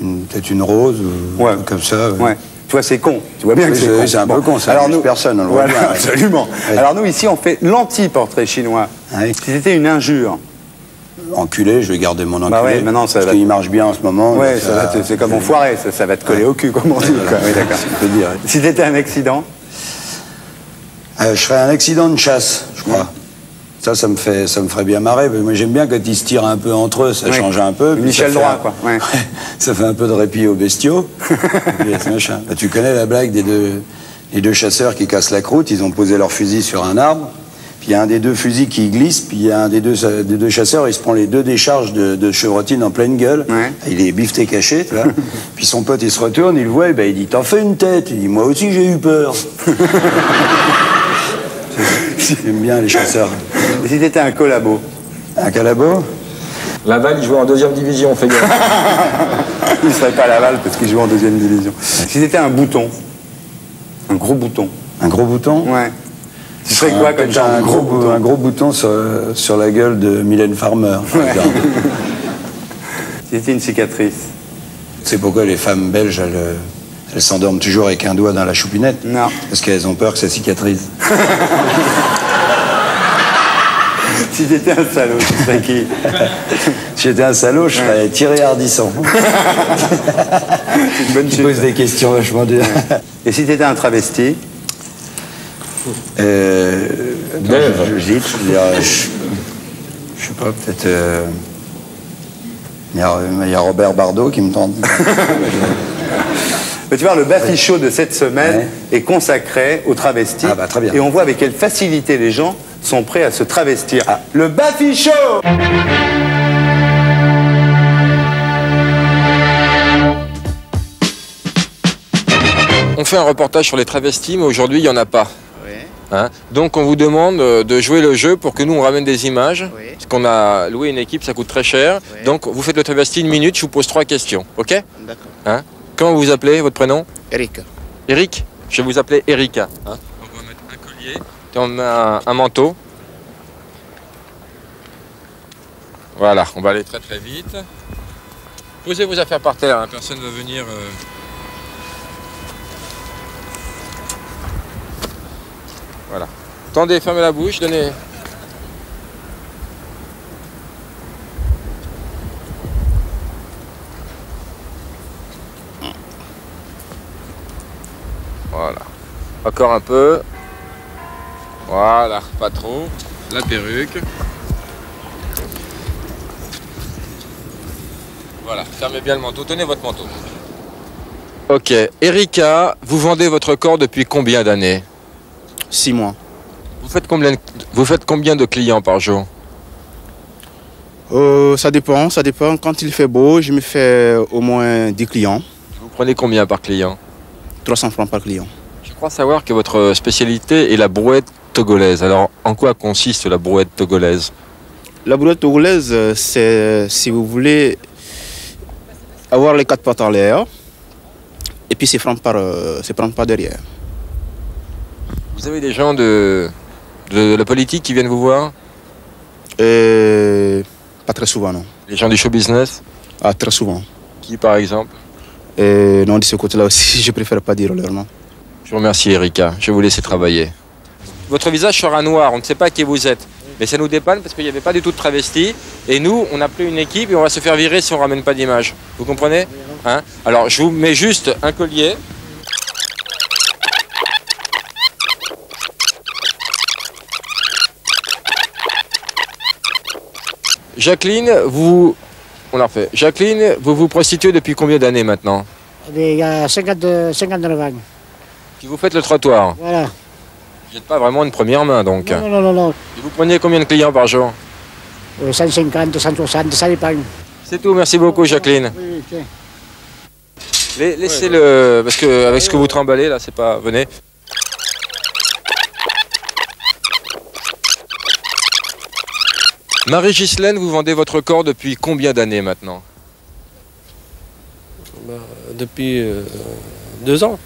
peut-être une rose, ou comme ça. Ouais. Tu vois, c'est con. Tu vois bien que c'est con. C'est un peu con, ça. Alors nous, personne, on le voit bien. Absolument. Ouais. Alors nous, ici, on fait l'anti-portrait chinois. Si c'était une injure. Enculé, je vais garder mon enculé. Bah ouais, maintenant, ça parce qu'il marche bien en ce moment. Ouais, c'est comme enfoiré, ça va te coller au cul, comme on dit. Oui, d'accord. Je peux dire. Si t'étais un accident? Je serais un accident de chasse, je crois. Ça me ferait bien marrer. Moi, j'aime bien quand ils se tirent un peu entre eux, ça change un peu. Michel Droit, quoi. Ouais. Ça fait un peu de répit aux bestiaux. Machin. Bah, tu connais la blague des deux chasseurs qui cassent la croûte, ils ont posé leur fusil sur un arbre, puis il y a un des 2 fusils qui glisse, puis il y a un des deux chasseurs, il se prend les 2 décharges de chevrotine en pleine gueule, il est bifté caché, tu vois. Puis son pote, il se retourne, il le voit, et ben, il dit « T'en fais une tête ?» Il dit « Moi aussi, j'ai eu peur. » J'aime bien les chasseurs. Et si t'étais un collabo? Un collabo? Laval, il jouait en 2e division, fais gaffe. Il ne serait pas à Laval parce qu'il joue en 2e division. Si t'étais un bouton, un gros bouton. Un gros bouton? Ouais. Tu serais quoi comme ça? Un gros bouton sur la gueule de Mylène Farmer. Ouais. Si c'était une cicatrice? C'est pourquoi les femmes belges, Elles s'endorment toujours avec un doigt dans la choupinette. Non. Parce qu'elles ont peur que ça cicatrise. Si j'étais un salaud, tu serais qui? Si j'étais un salaud, je serais Thierry Ardisson. C'est une bonne Tu poses des questions vachement dures. Et si t'étais un travesti? J'hésite, je sais pas, peut-être... Il y a Robert Bardot qui me tente. Mais tu vois, le Bafi Show de cette semaine est consacré aux travestis. Ah bah, très bien. Et on voit avec quelle facilité les gens sont prêts à se travestir. Le Bafi Show! On fait un reportage sur les travestis, mais aujourd'hui, il n'y en a pas. Hein? Donc on vous demande de jouer le jeu pour que nous on ramène des images. Parce qu'on a loué une équipe, ça coûte très cher. Donc vous faites le travesti 1 minute, je vous pose 3 questions. Ok? D'accord. Hein? Comment vous vous appelez, votre prénom? Eric. Eric? Je vais vous appeler Erika. Hein? Donc on va mettre un collier, et on met un manteau. Voilà, on va aller très très vite. Posez vos affaires par terre, hein. Personne ne va venir... Voilà. Attendez, fermez la bouche, donnez... Voilà. Encore un peu. Voilà, pas trop. La perruque. Voilà, fermez bien le manteau. Tenez votre manteau. Ok. Erika, vous vendez votre corps depuis combien d'années? 6 mois. Vous faites combien de clients par jour? Ça dépend. Quand il fait beau, je me fais au moins 10 clients. Vous prenez combien par client? 300 francs par client. Je crois savoir que votre spécialité est la brouette togolaise. Alors, en quoi consiste la brouette togolaise? La brouette togolaise, c'est, si vous voulez, avoir les 4 pattes en l'air, et puis c'est prendre par derrière. Vous avez des gens de la politique qui viennent vous voir? Pas très souvent, non. Les gens du show business? Ah, très souvent. Qui, par exemple? Non, de ce côté-là aussi, je préfère pas dire leur nom. Je vous remercie, Erika. Je vais vous laisser travailler. Votre visage sera noir, on ne sait pas qui vous êtes. Mais ça nous dépanne parce qu'il n'y avait pas du tout de travesti. Et nous, on a pris une équipe et on va se faire virer si on ne ramène pas d'image. Vous comprenez? Hein? Alors, je vous mets juste un collier. Jacqueline, on l'a refait. Jacqueline, vous vous prostituez depuis combien d'années maintenant? Il y a 59 ans. Puis vous faites le trottoir? Voilà. Vous n'êtes pas vraiment une première main donc? Non. Et vous prenez combien de clients par jour? 150, 160, ça dépend. C'est tout, merci beaucoup Jacqueline. Oui, tiens. Laissez-le, parce que avec ce que vous trimballez là, c'est pas... Venez. Marie-Ghislaine, vous vendez votre corps depuis combien d'années maintenant? Depuis 2 ans.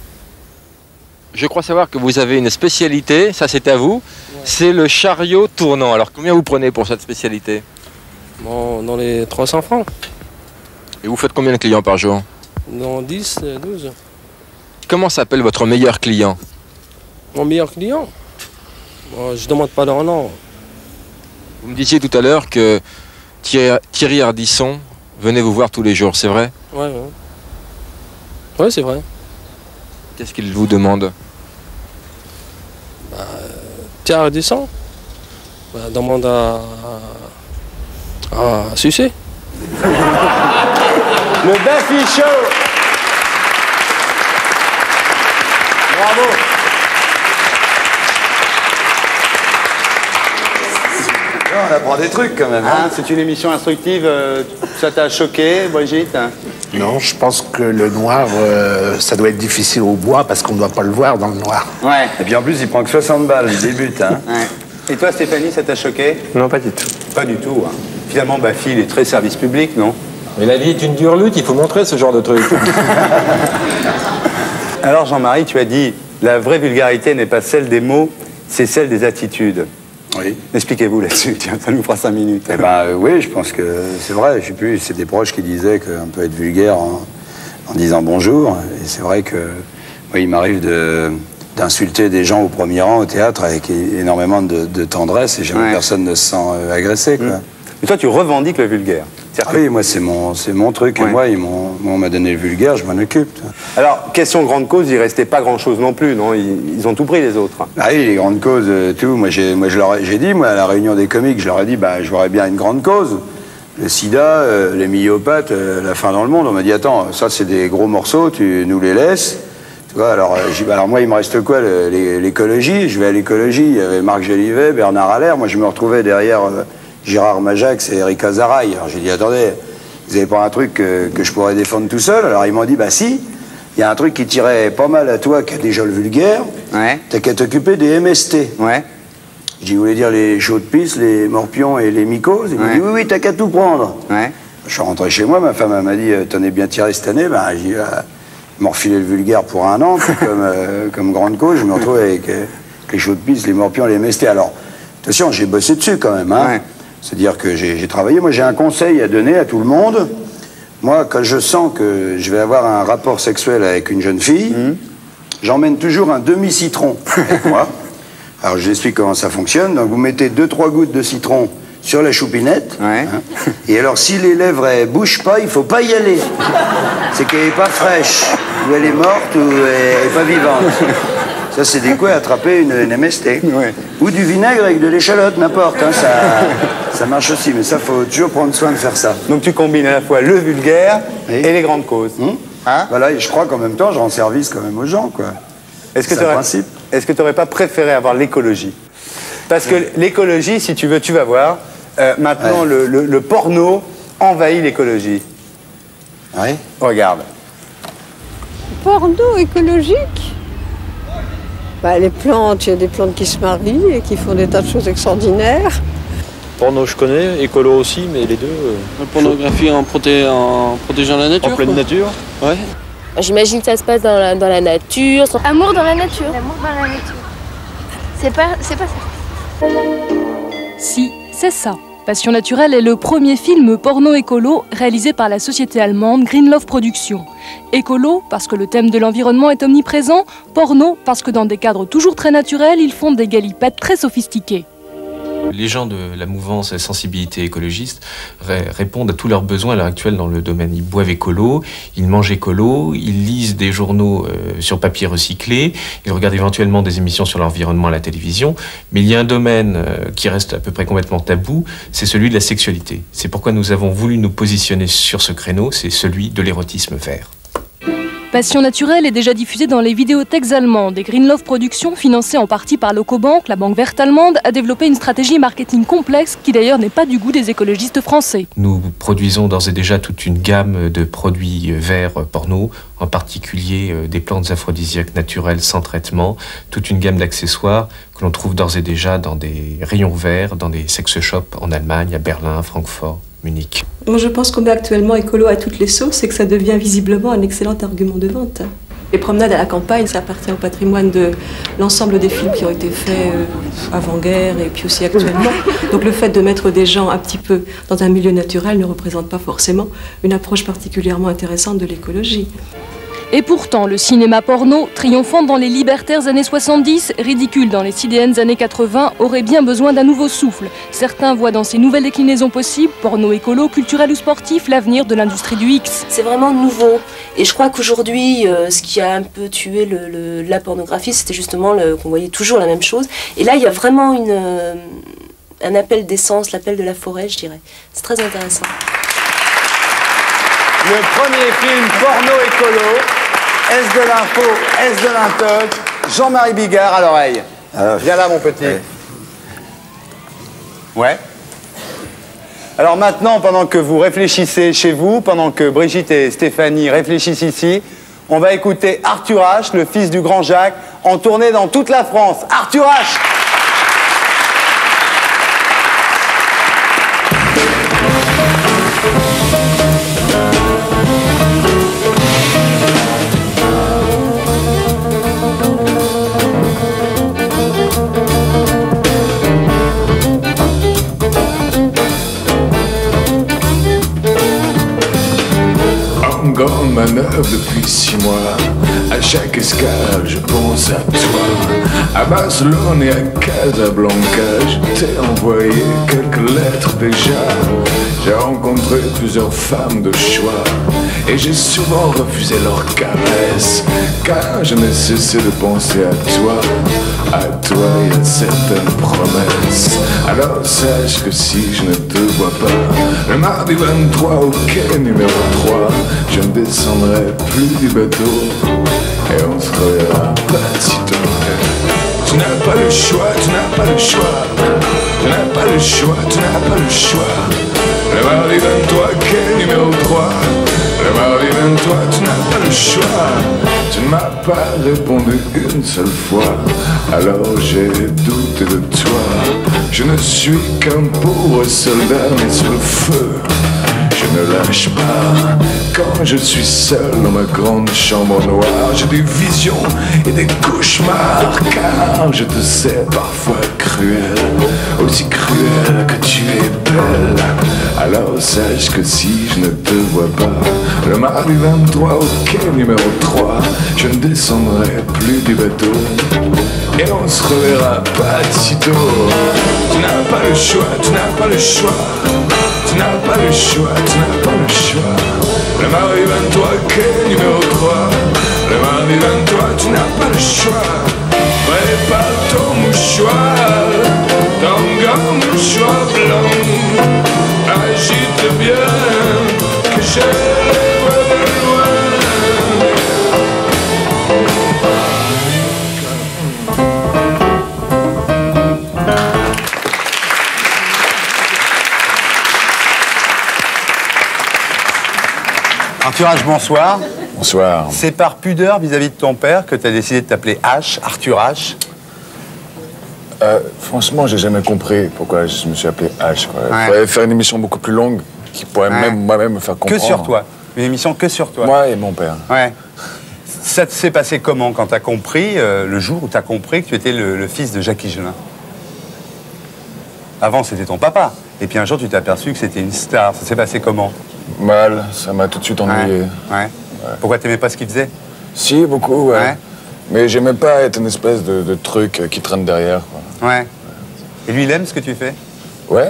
Je crois savoir que vous avez une spécialité, ça c'est à vous, c'est le chariot tournant. Alors combien vous prenez pour cette spécialité? Bon, dans les 300 francs. Et vous faites combien de clients par jour? Dans 10, 12. Comment s'appelle votre meilleur client? Mon meilleur client? Bon, je demande pas leur nom. Vous me disiez tout à l'heure que Thierry Ardisson venait vous voir tous les jours, c'est vrai? Ouais. Ouais, c'est vrai. Qu'est-ce qu'il vous demande? Thierry Ardisson, demande à sucer. Le Bafi Show. Bravo. On apprend des trucs quand même. Hein, c'est une émission instructive. Ça t'a choqué, Brigitte? Non, je pense que le noir, ça doit être difficile au bois parce qu'on ne doit pas le voir dans le noir. Ouais. Et puis en plus, il prend que 60 balles, il débute. Hein. Ouais. Et toi, Stéphanie, ça t'a choqué? Non, pas du tout. Pas du tout. Hein. Finalement, Bafi, il est très service public, non? Mais la vie est une dure lutte, il faut montrer ce genre de truc. Alors, Jean-Marie, tu as dit, la vraie vulgarité n'est pas celle des mots, c'est celle des attitudes. Oui. Expliquez-vous là-dessus, tiens, ça nous fera 5 minutes. Eh ben, oui, je pense que c'est vrai. Je sais plus, c'est des proches qui disaient qu'on peut être vulgaire en disant bonjour. Et c'est vrai que moi, il m'arrive d'insulter des gens au premier rang au théâtre avec énormément de tendresse et jamais personne ne se sent agressé, quoi. Mais toi, tu revendiques le vulgaire. Ah oui, moi, c'est mon truc. Et moi, on m'a donné le vulgaire, je m'en occupe. Alors, question grande cause, il restait pas grand-chose non plus, non? Ils ont tout pris, les autres. Ah oui, les grandes causes, tout. Moi, j'ai dit, moi, à la réunion des comiques, je leur ai dit, bah, je voudrais bien une grande cause. Le sida, les myopathes, la faim dans le monde. On m'a dit, attends, ça, c'est des gros morceaux, tu nous les laisses. Tu vois, alors moi, il me reste quoi? L'écologie. Je vais à l'écologie. Il y avait Marc Gélivet, Bernard Allaire. Moi, je me retrouvais derrière Gérard Majax et Eric Azaraï. Alors j'ai dit, attendez, vous avez pas un truc que je pourrais défendre tout seul? Alors ils m'ont dit, bah si, il y a un truc qui tirait pas mal à toi, qui a déjà le vulgaire. T'as qu'à t'occuper des MST. J'ai dit, vous voulez dire les chauds de pisse, les morpions et les mycoses? Il m'a dit, oui, t'as qu'à tout prendre. Je suis rentré chez moi, ma femme m'a dit, t'en es bien tiré cette année? Ben, j'ai dit, ils m'ont refilé le vulgaire pour un an, comme grande cause. Je me retrouve avec les chauds de pisse, les morpions et les MST. Alors, attention, j'ai bossé dessus quand même, hein. C'est-à-dire que j'ai travaillé. Moi, j'ai un conseil à donner à tout le monde. Moi, quand je sens que je vais avoir un rapport sexuel avec une jeune fille, j'emmène toujours un demi-citron avec moi. Alors, je vous explique comment ça fonctionne. Donc, vous mettez 2-3 gouttes de citron sur la choupinette. Hein, et alors, si les lèvres, elles bougent pas, il faut pas y aller. C'est qu'elle est pas fraîche, ou elle est morte, ou elle est pas vivante. Ça, c'est des coups à attraper une MST. Ou du vinaigre avec de l'échalote, n'importe. Hein, ça marche aussi, mais ça, faut toujours prendre soin de faire ça. Donc tu combines à la fois le vulgaire et les grandes causes. Hein? Voilà, et je crois qu'en même temps, je rends service quand même aux gens, quoi. Est-ce que tu n'aurais pas préféré avoir l'écologie? Parce que l'écologie, si tu veux, tu vas voir, maintenant, le porno envahit l'écologie. Oui. Regarde. Porno écologique? Bah, les plantes, il y a des plantes qui se marient et qui font des tas de choses extraordinaires. Porno, je connais, écolo aussi, mais les deux... La pornographie en protégeant la nature. En pleine nature. Ouais. J'imagine que ça se passe dans la nature. Amour dans la nature. L'amour dans la nature. C'est pas ça. Si, c'est ça. Passion naturelle est le premier film porno-écolo réalisé par la société allemande Green Love Productions. Écolo parce que le thème de l'environnement est omniprésent, porno parce que dans des cadres toujours très naturels, ils font des galipettes très sophistiquées. Les gens de la mouvance Sensibilité écologiste répondent à tous leurs besoins à l'heure actuelle dans le domaine. Ils boivent écolo, ils mangent écolo, ils lisent des journaux sur papier recyclé, ils regardent éventuellement des émissions sur l'environnement à la télévision. Mais il y a un domaine qui reste à peu près complètement tabou, c'est celui de la sexualité. C'est pourquoi nous avons voulu nous positionner sur ce créneau, c'est celui de l'érotisme vert. Passion naturelle est déjà diffusée dans les vidéothèques allemandes et Green Love Productions, financée en partie par l'Ocobank, la banque verte allemande, a développé une stratégie marketing complexe qui d'ailleurs n'est pas du goût des écologistes français. Nous produisons d'ores et déjà toute une gamme de produits verts porno, en particulier des plantes aphrodisiaques naturelles sans traitement, toute une gamme d'accessoires que l'on trouve d'ores et déjà dans des rayons verts, dans des sex shops en Allemagne, à Berlin, Francfort, Munich. Moi, je pense qu'on met actuellement écolo à toutes les sauces et que ça devient visiblement un excellent argument de vente. Les promenades à la campagne, ça appartient au patrimoine de l'ensemble des films qui ont été faits avant-guerre et puis aussi actuellement. Donc le fait de mettre des gens un petit peu dans un milieu naturel ne représente pas forcément une approche particulièrement intéressante de l'écologie. Et pourtant, le cinéma porno, triomphant dans les libertaires années 70, ridicule dans les sidéennes années 80, aurait bien besoin d'un nouveau souffle. Certains voient dans ces nouvelles déclinaisons possibles, porno écolo, culturel ou sportif, l'avenir de l'industrie du X. C'est vraiment nouveau. Et je crois qu'aujourd'hui, ce qui a un peu tué la pornographie, c'était justement qu'on voyait toujours la même chose. Et là, il y a vraiment un appel d'essence, l'appel de la forêt, je dirais. C'est très intéressant. Le premier film porno-écolo, est-ce de l'info, est-ce de l'intox? Jean-Marie Bigard à l'oreille. Viens là, mon petit. Ouais. Alors maintenant, pendant que vous réfléchissez chez vous, pendant que Brigitte et Stéphanie réfléchissent ici, on va écouter Arthur H, le fils du grand Jacques, en tournée dans toute la France. Arthur H! Got a manœuvre de chaque escale, je pense à toi. À Barcelone et à Casablanca, je t'ai envoyé quelques lettres déjà. J'ai rencontré plusieurs femmes de choix et j'ai souvent refusé leurs caresses, car je n'ai cessé de penser à toi et à certaines promesses. Alors sache que si je ne te vois pas le mardi 23 au quai numéro 3, je ne descendrai plus du bateau et on se reverra pas de sitôt. Tu n'as pas le choix, tu n'as pas le choix, tu n'as pas le choix, tu n'as pas le choix. Le mardi 23, quai numéro 3, le mardi 23, tu n'as pas le choix. Tu ne m'as pas répondu une seule fois, alors j'ai douté de toi. Je ne suis qu'un pauvre soldat mis sous le feu. Je ne lâche pas quand je suis seul dans ma grande chambre noire. J'ai des visions et des cauchemars, car je te sais parfois cruel, aussi cruel que tu es belle. Alors sache que si je ne te vois pas le mardi 23 au quai numéro 3, je ne descendrai plus du bateau et on se reverra pas de sitôt. Tu n'as pas le choix, tu n'as pas le choix, tu n'as pas le choix, tu n'as pas le choix. Le mardi 23, quai numéro 3, le mardi 23, tu n'as pas le choix. Prépare ton mouchoir, ton grand mouchoir blanc, agite bien, que je les vois de loin. Arthur H, bonsoir. Bonsoir. C'est par pudeur vis-à-vis de ton père que tu as décidé de t'appeler H, Arthur H. Franchement, j'ai jamais compris pourquoi je me suis appelé H. Quoi. Ouais. Il faudrait faire une émission beaucoup plus longue qui pourrait même moi-même me faire comprendre. Que sur toi. Une émission que sur toi. Moi et mon père. Ouais. Ça s'est passé comment quand tu as compris, le jour où tu as compris que tu étais le fils de Jacques Higelin? Avant, c'était ton papa. Et puis un jour, tu t'es aperçu que c'était une star. Ça s'est passé comment? Mal, ça m'a tout de suite ennuyé. Ouais. Pourquoi t'aimais pas ce qu'il faisait? Si, beaucoup, ouais. Mais j'aimais pas être une espèce de truc qui traîne derrière. Quoi. Ouais. Et lui, il aime ce que tu fais? Ouais.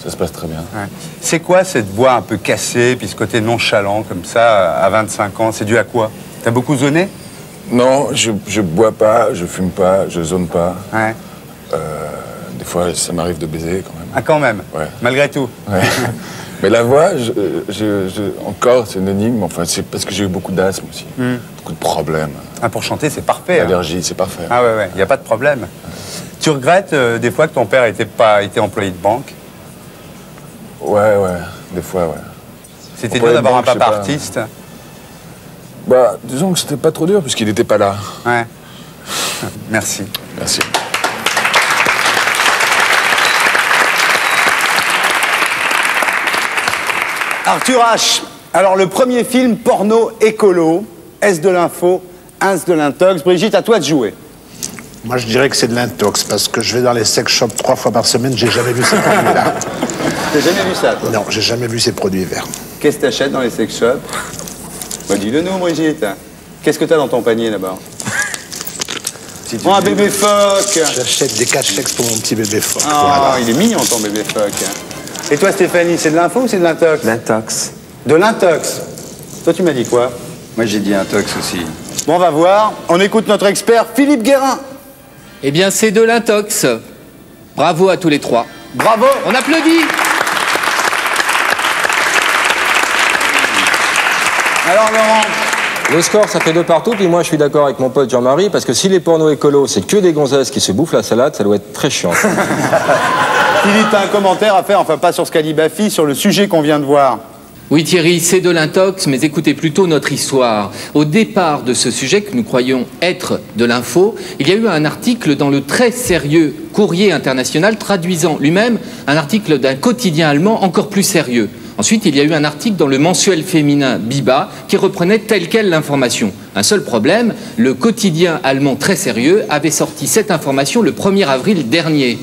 Ça se passe très bien. Ouais. C'est quoi cette voix un peu cassée, puis ce côté nonchalant comme ça, à 25 ans? C'est dû à quoi? T'as beaucoup zoné? Non, je bois pas, je fume pas, je zone pas. Ouais. Des fois, ça m'arrive de baiser quand même. Ah, quand même? Ouais. Malgré tout? Ouais. Mais la voix, encore, c'est une énigme. Enfin, c'est parce que j'ai eu beaucoup d'asthme aussi. Beaucoup de problèmes. Ah, pour chanter, c'est parfait. Allergie, c'est parfait. Ah ouais, il n'y a pas de problème. Tu regrettes des fois que ton père était employé de banque? Ouais, des fois, ouais. C'était dur d'avoir un papa artiste? Bah, disons que c'était pas trop dur, puisqu'il n'était pas là. Ouais. Merci. Merci. Arthur H. Alors, le premier film porno écolo, est-ce de l'info, est-ce de l'intox? Brigitte, à toi de jouer. Moi, je dirais que c'est de l'intox, parce que je vais dans les sex shops 3 fois par semaine, j'ai jamais vu ces produits-là. T'as jamais vu ça, toi? Non, j'ai jamais vu ces produits verts. Qu'est-ce que t'achètes dans les sex shops? Bah, dis-le nous, Brigitte. Qu'est-ce que t'as dans ton panier, là-bas? Oh, un bébé phoque! J'achète des cachex pour mon petit bébé phoque. Oh, voilà. Il est mignon, ton bébé phoque. Et toi, Stéphanie, c'est de l'info ou c'est de l'intox? L'intox. De l'intox. Toi, tu m'as dit quoi? Moi, j'ai dit intox aussi. Bon, on va voir. On écoute notre expert, Philippe Guérin. Eh bien, c'est de l'intox. Bravo à tous les trois. Bravo. On applaudit. Alors, Laurent? Le score, ça fait 2 partout, puis moi je suis d'accord avec mon pote Jean-Marie, parce que si les pornos écolos, c'est que des gonzesses qui se bouffent la salade, ça doit être très chiant. Philippe, t'as un commentaire à faire, enfin pas sur ce qu'a dit Bafi, sur le sujet qu'on vient de voir. Oui Thierry, c'est de l'intox, mais écoutez plutôt notre histoire. Au départ de ce sujet que nous croyons être de l'info, il y a eu un article dans le très sérieux Courrier International traduisant lui-même un article d'un quotidien allemand encore plus sérieux. Ensuite, il y a eu un article dans le mensuel féminin Biba qui reprenait telle quelle l'information. Un seul problème, le quotidien allemand très sérieux avait sorti cette information le 1er avril dernier.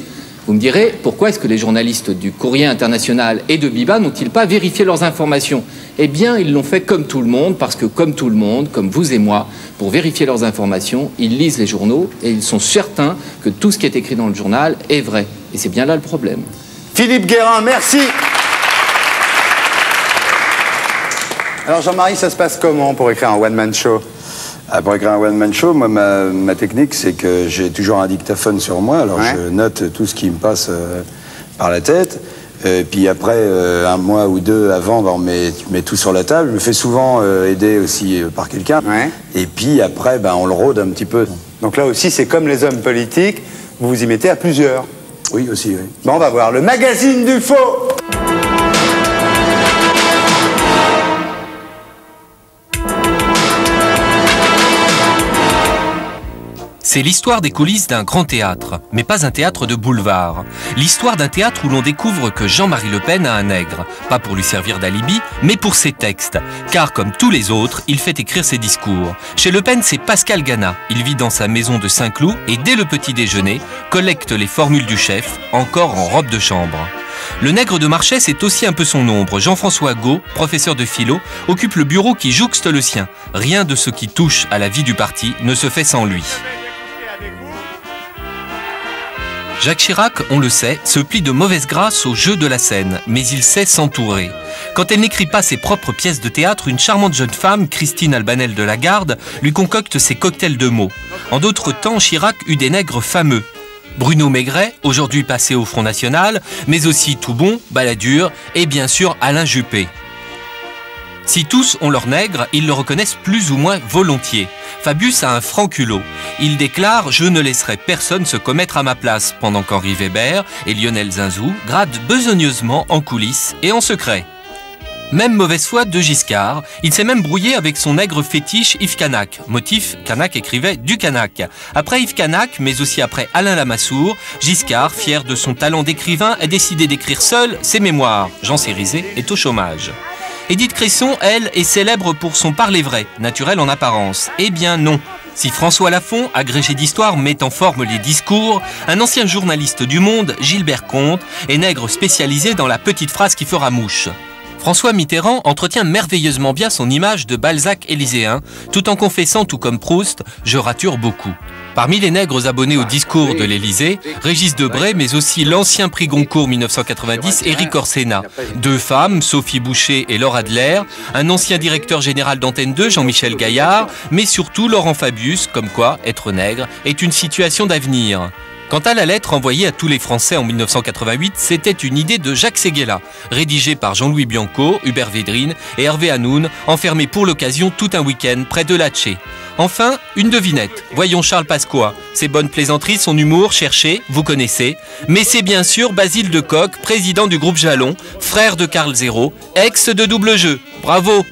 Vous me direz, pourquoi est-ce que les journalistes du Courrier International et de Biba n'ont-ils pas vérifié leurs informations? Eh bien, ils l'ont fait comme tout le monde, parce que comme tout le monde, comme vous et moi, pour vérifier leurs informations, ils lisent les journaux et ils sont certains que tout ce qui est écrit dans le journal est vrai. Et c'est bien là le problème. Philippe Guérin, merci. Alors Jean-Marie, ça se passe comment pour écrire un one-man show? Pour écrire un one-man show, moi, ma technique, c'est que j'ai toujours un dictaphone sur moi. Alors, je note tout ce qui me passe par la tête. Puis après, un mois ou deux avant, on met tout sur la table. Je me fais souvent aider aussi par quelqu'un. Et puis après, on le rôde un petit peu. Donc là aussi, c'est comme les hommes politiques, vous vous y mettez à plusieurs. Oui, aussi, oui. Bon, on va voir le magazine du faux. C'est l'histoire des coulisses d'un grand théâtre, mais pas un théâtre de boulevard. L'histoire d'un théâtre où l'on découvre que Jean-Marie Le Pen a un nègre, pas pour lui servir d'alibi, mais pour ses textes. Car comme tous les autres, il fait écrire ses discours. Chez Le Pen, c'est Pascal Gana. Il vit dans sa maison de Saint-Cloud et dès le petit déjeuner, collecte les formules du chef, encore en robe de chambre. Le nègre de Marchais, c'est aussi un peu son ombre. Jean-François Gault, professeur de philo, occupe le bureau qui jouxte le sien. Rien de ce qui touche à la vie du parti ne se fait sans lui. Jacques Chirac, on le sait, se plie de mauvaise grâce au jeu de la scène, mais il sait s'entourer. Quand elle n'écrit pas ses propres pièces de théâtre, une charmante jeune femme, Christine Albanel de la Garde, lui concocte ses cocktails de mots. En d'autres temps, Chirac eut des nègres fameux. Bruno Maigret, aujourd'hui passé au Front National, mais aussi Toubon, Balladur et bien sûr Alain Juppé. Si tous ont leur nègre, ils le reconnaissent plus ou moins volontiers. Fabius a un franc culot. Il déclare « Je ne laisserai personne se commettre à ma place » pendant qu'Henri Weber et Lionel Zinzou gradent besogneusement en coulisses et en secret. Même mauvaise foi de Giscard, il s'est même brouillé avec son nègre fétiche Yves Canac. Motif, Canac écrivait du Canac. Après Yves Canac, mais aussi après Alain Lamassoure, Giscard, fier de son talent d'écrivain, a décidé d'écrire seul ses mémoires. Jean Cérizet est au chômage. Édith Cresson, elle, est célèbre pour son parler vrai, naturel en apparence. Eh bien non. Si François Lafont, agrégé d'histoire, met en forme les discours, un ancien journaliste du Monde, Gilbert Comte, est nègre spécialisé dans la petite phrase qui fera mouche. François Mitterrand entretient merveilleusement bien son image de Balzac élyséen, tout en confessant, tout comme Proust, « Je rature beaucoup ». Parmi les nègres abonnés au discours de l'Élysée, Régis Debray, mais aussi l'ancien prix Goncourt 1990, Éric Orsena. Deux femmes, Sophie Boucher et Laure Adler, un ancien directeur général d'Antenne 2, Jean-Michel Gaillard, mais surtout Laurent Fabius, comme quoi être nègre est une situation d'avenir. Quant à la lettre envoyée à tous les Français en 1988, c'était une idée de Jacques Séguéla, rédigée par Jean-Louis Bianco, Hubert Védrine et Hervé Hanoun, enfermés pour l'occasion tout un week-end près de Latché. Enfin, une devinette. Voyons Charles Pasqua. Ses bonnes plaisanteries, son humour cherché, vous connaissez. Mais c'est bien sûr Basile de Kock, président du groupe Jalon, frère de Karl Zéro, ex de Double Jeu. Bravo!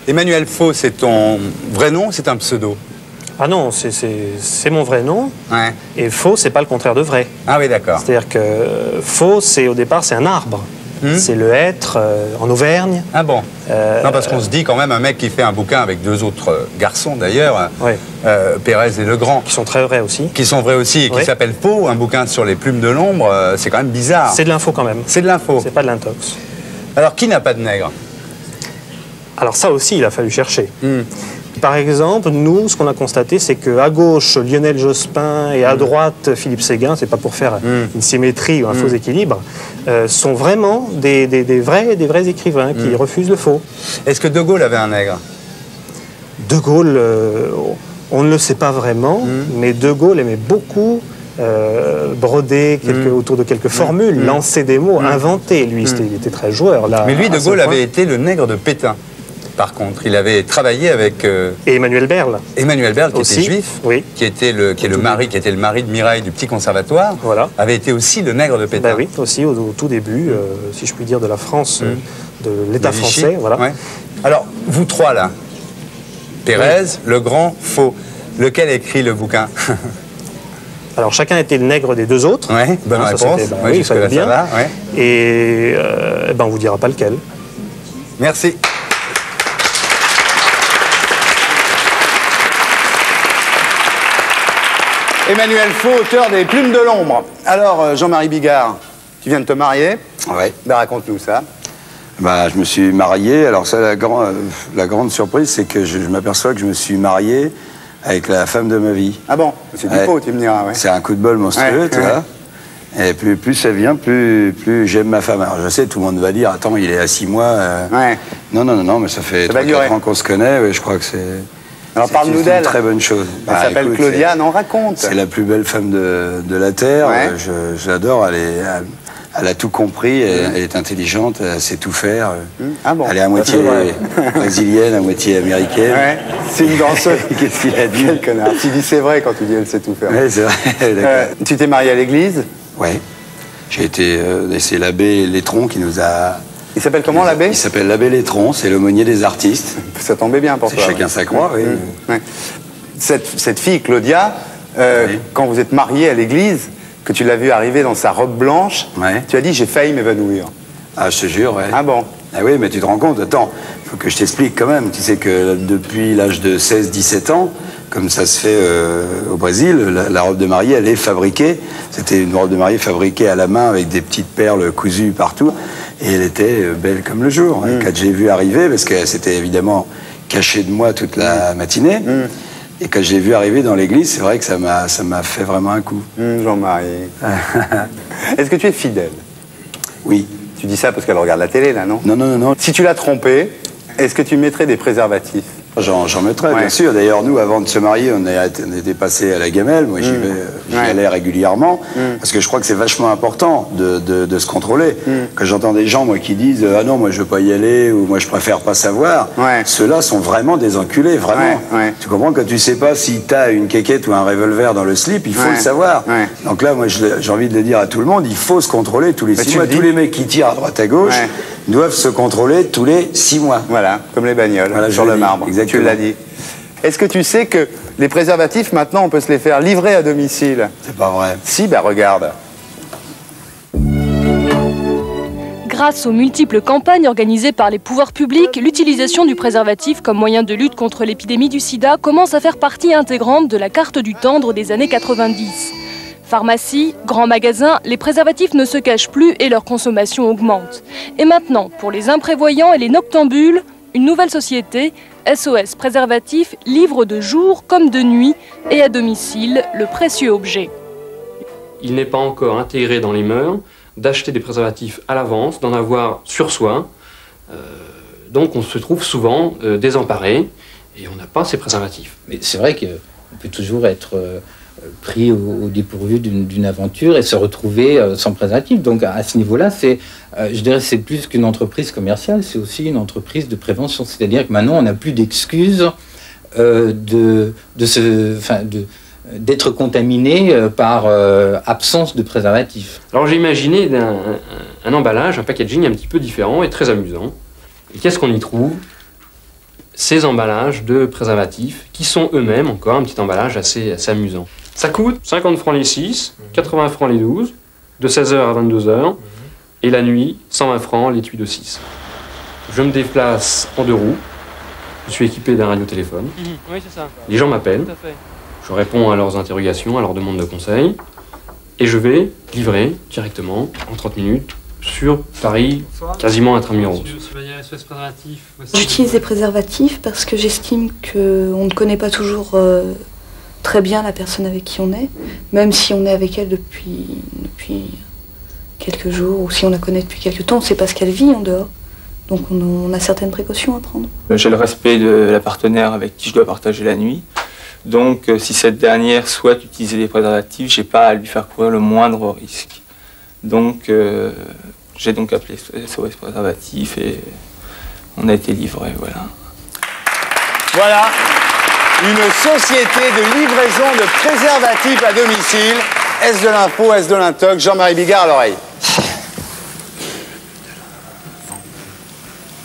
Emmanuel Faux, c'est ton vrai nom ou c'est un pseudo? Ah non, c'est mon vrai nom. Ouais. Et faux, c'est pas le contraire de vrai. Ah oui, d'accord. C'est-à-dire que faux, au départ, c'est un arbre. C'est le hêtre en Auvergne. Ah bon? Non, parce qu'on se dit quand même, un mec qui fait un bouquin avec deux autres garçons d'ailleurs, Pérez et Legrand. Qui sont très vrais aussi. Qui sont vrais aussi, et qui s'appelle Faux, un bouquin sur les plumes de l'ombre, c'est quand même bizarre. C'est de l'info quand même. C'est de l'info. C'est pas de l'intox. Alors, qui n'a pas de nègre? Alors ça aussi, il a fallu chercher. Par exemple, nous, ce qu'on a constaté, c'est qu'à gauche, Lionel Jospin et à droite, Philippe Séguin, c'est pas pour faire une symétrie ou un faux équilibre, sont vraiment des vrais écrivains qui refusent le faux. Est-ce que De Gaulle avait un nègre? De Gaulle, on ne le sait pas vraiment, mais De Gaulle aimait beaucoup broder autour de quelques formules, lancer des mots, inventer. Lui, il était très joueur. Là, mais lui, De Gaulle avait été le nègre de Pétain. Par contre, il avait travaillé avec... Et Emmanuel Berle. Emmanuel Berle, qui aussi, était juif, qui était le mari de Mireille du Petit Conservatoire, avait été aussi le nègre de Pétain. Ben oui, aussi au tout début, si je puis dire, de la France, de l'État français. Voilà. Ouais. Alors, vous trois là, Pérez, Legrand, Faux, lequel écrit le bouquin? Alors, chacun était le nègre des deux autres. Oui, bonne réponse. Oui, il fallait bien. Ça va, et on ne vous dira pas lequel. Merci. Emmanuel Faux, auteur des Plumes de l'ombre. Alors, Jean-Marie Bigard, tu viens de te marier. Ouais. Ben, raconte-nous ça. Bah, je me suis marié. Alors ça, la grande surprise, c'est que je m'aperçois que je me suis marié avec la femme de ma vie. Ah bon? C'est du pot, tu me diras. Ouais. C'est un coup de bol monstrueux, tu vois. Et plus ça vient, plus j'aime ma femme. Alors je sais, tout le monde va dire, attends, il est à 6 mois. Non, mais ça fait 3-4 ans qu'on se connaît. Ouais, je crois que c'est... Alors parle-nous d'elle. C'est une très bonne chose. Elle s'appelle Claudia, non, raconte. C'est la plus belle femme de la Terre. Ouais. Je l'adore. Elle a tout compris. Elle est intelligente. Elle sait tout faire. Ah bon. Elle est à moitié brésilienne, à moitié américaine. Ouais. C'est une danseuse. Qu'est-ce qu'il a dit? Quel connard. Tu dis c'est vrai quand tu dis elle sait tout faire. Oui, c'est vrai. Tu t'es marié à l'église? Oui. J'ai été. C'est l'abbé Létron qui nous a. Il s'appelle comment, l'abbé? Il s'appelle l'abbé Létron, c'est l'aumônier des artistes. Ça tombait bien pour toi. Chacun sa croix, oui. Ouais. Cette fille, Claudia, quand vous êtes mariés à l'église, que tu l'as vue arriver dans sa robe blanche, tu as dit « j'ai failli m'évanouir ». Ah, je te jure, ouais. Ah bon? Ah oui, mais tu te rends compte, attends, il faut que je t'explique quand même. Tu sais que depuis l'âge de 16-17 ans, comme ça se fait au Brésil, la robe de mariée, elle est fabriquée. C'était une robe de mariée fabriquée à la main avec des petites perles cousues partout. Et elle était belle comme le jour. Quand j'ai vu arriver, parce qu'elle s'était évidemment cachée de moi toute la matinée, et quand je l'ai vu arriver dans l'église, c'est vrai que ça m'a fait vraiment un coup. Jean-Marie. Est-ce que tu es fidèle? Oui. Tu dis ça parce qu'elle regarde la télé, là, non? Non. Si tu l'as trompée, est-ce que tu mettrais des préservatifs? J'en mettrais, bien sûr. D'ailleurs, nous, avant de se marier, on était passé à la gamelle. Moi, j'y allais régulièrement. Parce que je crois que c'est vachement important de se contrôler. Quand j'entends des gens, moi, qui disent « Ah non, moi, je veux pas y aller » ou « Moi, je préfère pas savoir », ceux-là sont vraiment des enculés, vraiment. Tu comprends? Quand tu sais pas si t'as une quéquette ou un revolver dans le slip, il faut le savoir. Donc là, moi, j'ai envie de le dire à tout le monde, il faut se contrôler tous les 6 mois. Tous les mecs qui tirent à droite à gauche doivent se contrôler tous les 6 mois. Voilà, comme les bagnoles, sur le marbre. Exactement. Tu l'as dit. Est-ce que tu sais que les préservatifs, maintenant, on peut se les faire livrer à domicile? C'est pas vrai. Si, bah regarde. Grâce aux multiples campagnes organisées par les pouvoirs publics, l'utilisation du préservatif comme moyen de lutte contre l'épidémie du sida commence à faire partie intégrante de la carte du tendre des années 90. Pharmacie, grands magasins, les préservatifs ne se cachent plus et leur consommation augmente. Et maintenant, pour les imprévoyants et les noctambules, une nouvelle société, SOS Préservatifs, livre de jour comme de nuit et à domicile le précieux objet. Il n'est pas encore intégré dans les mœurs d'acheter des préservatifs à l'avance, d'en avoir sur soi. Donc on se trouve souvent désemparé et on n'a pas ces préservatifs. Mais c'est vrai qu'on peut toujours être pris au dépourvu d'une aventure et se retrouver sans préservatif. Donc à ce niveau-là, je dirais c'est plus qu'une entreprise commerciale, c'est aussi une entreprise de prévention. C'est-à-dire que maintenant, on n'a plus d'excuses d'être contaminé par absence de préservatif. Alors j'ai imaginé un emballage, un packaging un petit peu différent et très amusant. Et qu'est-ce qu'on y trouve? Ces emballages de préservatifs qui sont eux-mêmes encore un petit emballage assez amusant. Ça coûte 50 francs les 6, 80 francs les 12, de 16h à 22h, et la nuit, 120 francs les 8 de 6. Je me déplace en 2 roues, je suis équipé d'un radiotéléphone. Oui, c'est ça. Les gens m'appellent, je réponds à leurs interrogations, à leurs demandes de conseils, et je vais livrer directement, en 30 minutes, sur Paris, quasiment intramuros. J'utilise des préservatifs parce que j'estime qu'on ne connaît pas toujours très bien la personne avec qui on est, même si on est avec elle depuis quelques jours, ou si on la connaît depuis quelques temps, on ne sait pas ce qu'elle vit en dehors. Donc on a certaines précautions à prendre. J'ai le respect de la partenaire avec qui je dois partager la nuit. Donc si cette dernière souhaite utiliser des préservatifs, je n'ai pas à lui faire courir le moindre risque. Donc j'ai donc appelé SOS Préservatifs et on a été livré, voilà. Voilà, une société de livraison de préservatifs à domicile. Est-ce de l'info, est-ce de l'intox? Jean-Marie Bigard à l'oreille.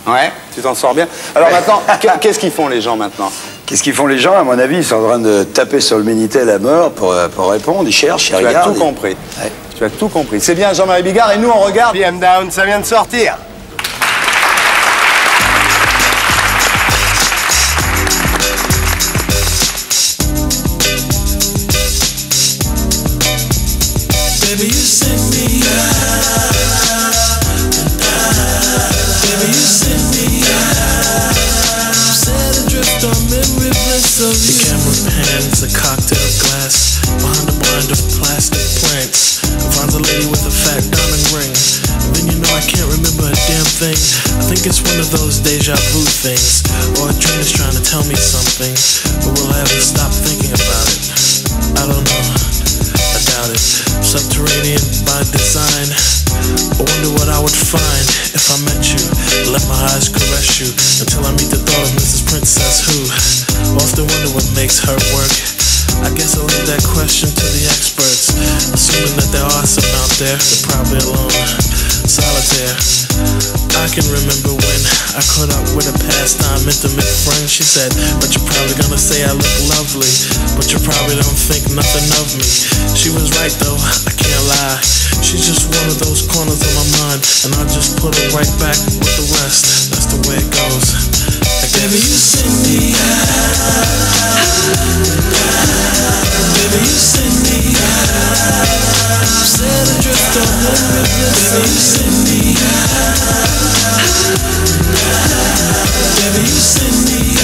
Ouais, tu t'en sors bien. Alors maintenant, qu'est-ce qu'ils font les gens maintenant? Qu'est-ce qu'ils font les gens? À mon avis, ils sont en train de taper sur le Minitel à mort pour répondre. Ils cherchent, ils regardent. Tu as tout compris. Ouais. Tu as tout compris. C'est bien Jean-Marie Bigard et nous on regarde. PM Down, ça vient de sortir. Baby, you send me baby, you send me set adrift on memory bliss of you. The camera pans a cocktail glass behind a blind of plastic plants. Finds a lady with a fat diamond ring. And then you know I can't remember a damn thing. I think it's one of those deja vu things, or a dream is trying to tell me something, but will I ever stop thinking about it? I don't know, I doubt it. Subterranean by design. I wonder what I would find if I met you. Let my eyes caress you until I meet the thought of Mrs. Princess who often wonder what makes her work. I guess I'll leave that question to the experts, assuming that there are some out there. They're probably alone, solitaire. I can remember when I caught up with a pastime intimate friend. She said, but you're probably gonna say I look lovely, but you probably don't think nothing of me. She was right though, I can't lie. She's just one of those corners of my mind, and I'll just put her right back with the rest. That's the way it goes. Baby, you send me baby, you send me set adrift on memory bliss. Baby, you send me baby, you send me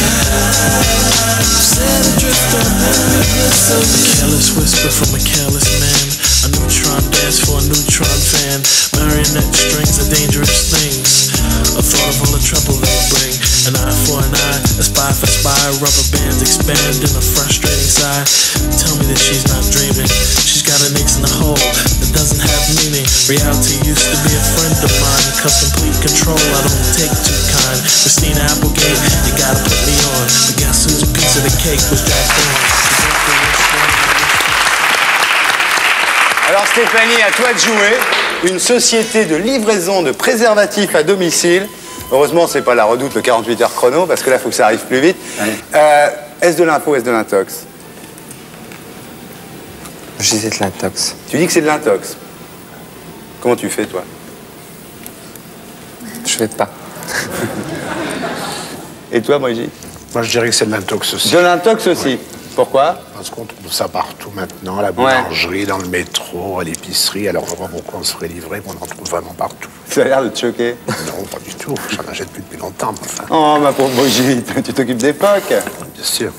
set adrift on memory bliss. A careless whisper from a careless man, a neutron dance for a neutron fan. Marionette strings are dangerous things. A thought of all the trouble they bring. An eye for an eye, a spy for spy. Rubber bands expand in a frustrating sigh. Tell me that she's not dreaming. She's got an ace in the hole that doesn't have meaning. Reality used to be a friend of mine, cause complete control I don't take too kind. Christina Applegate, you gotta put me on. But guess whose piece of the cake was Jack Dawn? Alors Stéphanie, à toi de jouer. Une société de livraison de préservatifs à domicile. Heureusement, c'est pas la Redoute, le 48 heures chrono, parce que là, il faut que ça arrive plus vite. Est-ce de l'info, est-ce de l'intox? Je disais de l'intox. Tu dis que c'est de l'intox. Comment tu fais, toi? Je fais pas. Et toi, Brigitte? Moi, je dirais que c'est de l'intox aussi. De l'intox aussi. Ouais. Pourquoi? Parce qu'on trouve ça partout maintenant, à la boulangerie, dans le métro, à l'épicerie. Alors on voit pourquoi on se ferait livrer, mais on en trouve vraiment partout. Ça a l'air de te choquer. Non, pas du tout. J'en achète plus depuis longtemps. Enfin. Oh, ma pauvre Brigitte, tu t'occupes d'époque. Bien sûr.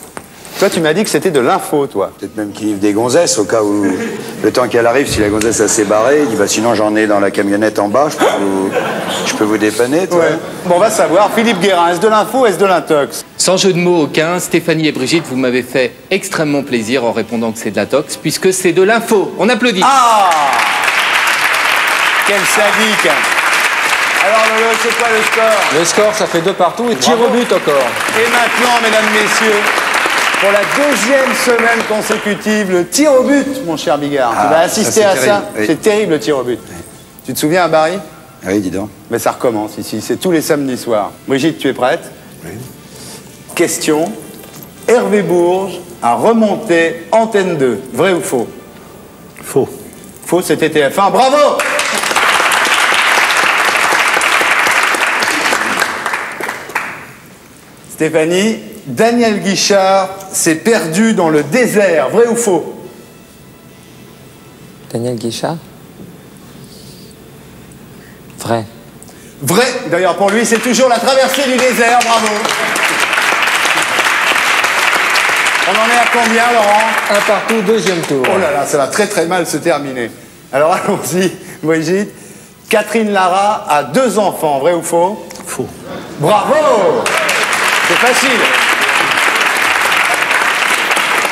Toi, tu m'as dit que c'était de l'info, toi. Peut-être même qu'il livre des gonzesses, au cas où, le temps qu'elle arrive, si la gonzesse s'est barrée, il dit bah, sinon j'en ai dans la camionnette en bas, je peux vous dépanner, toi. Ouais. Bon, on va savoir, Philippe Guérin, est-ce de l'info, est-ce de l'intox? Sans jeu de mots aucun, Stéphanie et Brigitte, vous m'avez fait extrêmement plaisir en répondant que c'est de l'intox, puisque c'est de l'info. On applaudit. Ah! Quel sadique! Alors, Lolo, c'est quoi le score? Le score, ça fait 2 partout et tir au but encore. Et maintenant, mesdames, messieurs, pour la 2e semaine consécutive, le tir au but, mon cher Bigard. Tu vas assister à ça. Oui. C'est terrible, le tir au but. Tu te souviens, Barry? Oui, dis donc. Mais ça recommence ici, c'est tous les samedis soirs. Brigitte, tu es prête? Oui. Question. Hervé Bourges a remonté Antenne 2. Vrai ou faux? Faux. Faux, c'était TF1. Bravo! Stéphanie, Daniel Guichard s'est perdu dans le désert. Vrai ou faux? Daniel Guichard? Vrai. Vrai. D'ailleurs, pour lui, c'est toujours la traversée du désert. Bravo. On en est à combien, Laurent? 1 partout, 2e tour. Oh là là, ça va très très mal se terminer. Alors allons-y, Brigitte. Catherine Lara a 2 enfants. Vrai ou faux? Faux. Bravo! C'est facile.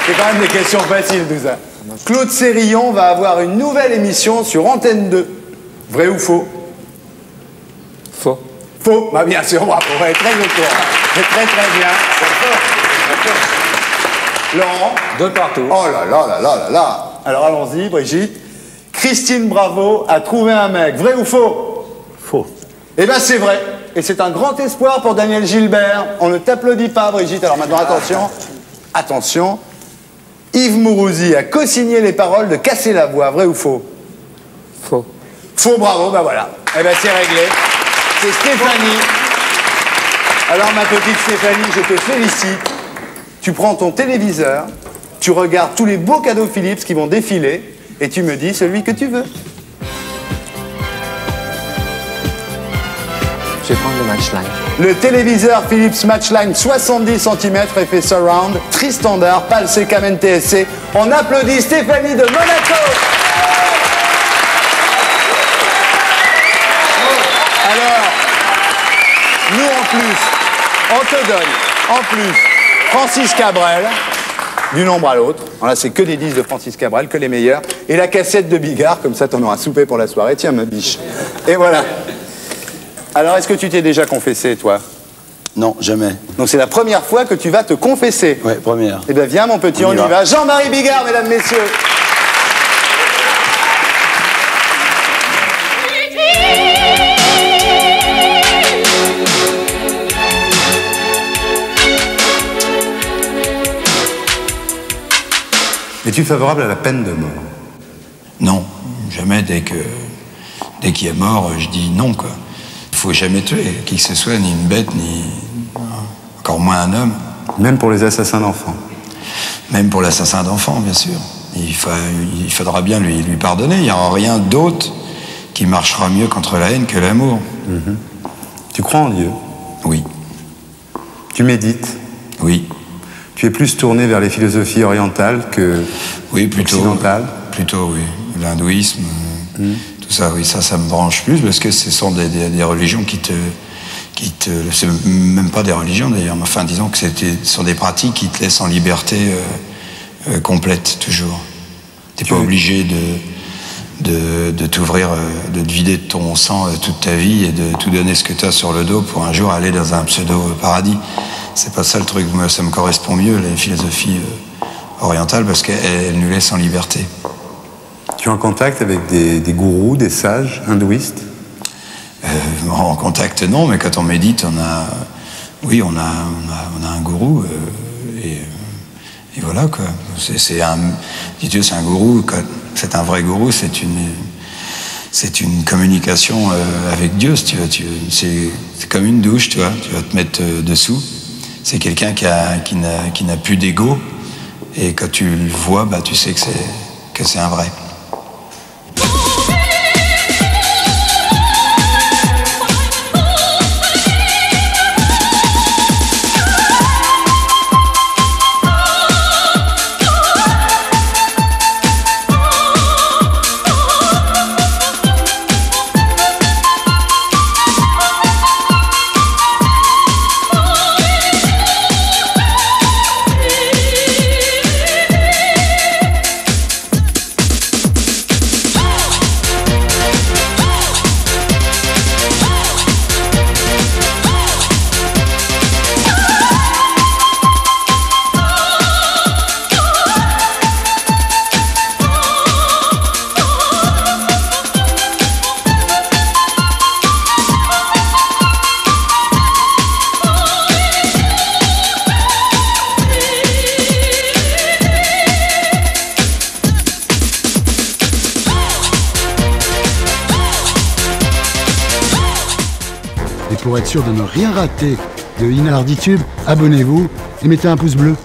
C'est quand même des questions faciles, tout ça. Claude Sérillon va avoir une nouvelle émission sur Antenne 2. Vrai ou faux? Faux. Faux. Bah bien sûr, bravo. Ouais, très au courant. C'est très très bien. Laurent? 2 partout. Oh là là là là là là. Alors allons-y, Brigitte. Christine Bravo a trouvé un mec. Vrai ou faux? Faux. Eh bien c'est vrai. Et c'est un grand espoir pour Daniel Gilbert. On ne t'applaudit pas, Brigitte. Alors maintenant, attention. Attention. Yves Mourouzi a co-signé les paroles de Casser la voix. Vrai ou faux? Faux. Faux, bravo, ben voilà. Eh ben c'est réglé. C'est Stéphanie. Alors ma petite Stéphanie, je te félicite. Tu prends ton téléviseur, tu regardes tous les beaux cadeaux Philips qui vont défiler, et tu me dis celui que tu veux. Je vais prendre le Matchline. Le téléviseur Philips Matchline 70 cm effet surround, tri-standard, PAL CK NTSC. On applaudit Stéphanie de Monaco. Alors, nous en plus, on te donne, en plus, Francis Cabrel, du nombre à l'autre. Là, c'est que des disques de Francis Cabrel, que les meilleurs. Et la cassette de Bigard, comme ça, t'en auras soupé pour la soirée. Tiens, ma biche. Et voilà. Alors, est-ce que tu t'es déjà confessé, toi? Non, jamais. Donc, c'est la première fois que tu vas te confesser? Ouais, première. Eh bien, viens, mon petit, on y va. Jean-Marie Bigard, mesdames, messieurs. Es-tu favorable à la peine de mort? Non, jamais. Dès qu'il y a mort, je dis non, quoi. Il faut jamais tuer qui que ce soit, ni une bête, ni encore moins un homme. Même pour les assassins d'enfants? Même pour l'assassin d'enfants, bien sûr. Il faudra bien lui pardonner. Il n'y aura rien d'autre qui marchera mieux contre la haine que l'amour. Tu crois en Dieu? Oui. Tu médites? Oui. Tu es plus tourné vers les philosophies orientales que occidentales? Plutôt, oui. L'hindouisme, tout ça, oui, ça me branche plus parce que ce sont des religions qui te c'est même pas des religions d'ailleurs, mais enfin disons que ce sont des pratiques qui te laissent en liberté complète toujours. T'es pas obligé de t'ouvrir, de te vider de ton sang toute ta vie et de tout donner ce que tu as sur le dos pour un jour aller dans un pseudo-paradis. C'est pas ça le truc, moi ça me correspond mieux, les philosophies orientales, parce qu'elles nous laissent en liberté. Tu es en contact avec des gourous, des sages hindouistes? En contact, non, mais quand on médite, on a un gourou, et voilà, quoi. C'est un gourou, c'est un vrai gourou, c'est une communication avec Dieu, si tu veux. C'est comme une douche, tu vois, tu vas te mettre dessous. C'est quelqu'un qui n'a plus d'ego, et quand tu le vois, bah, tu sais que c'est un vrai. Et pour être sûr de ne rien rater de Inarditube, abonnez-vous et mettez un pouce bleu.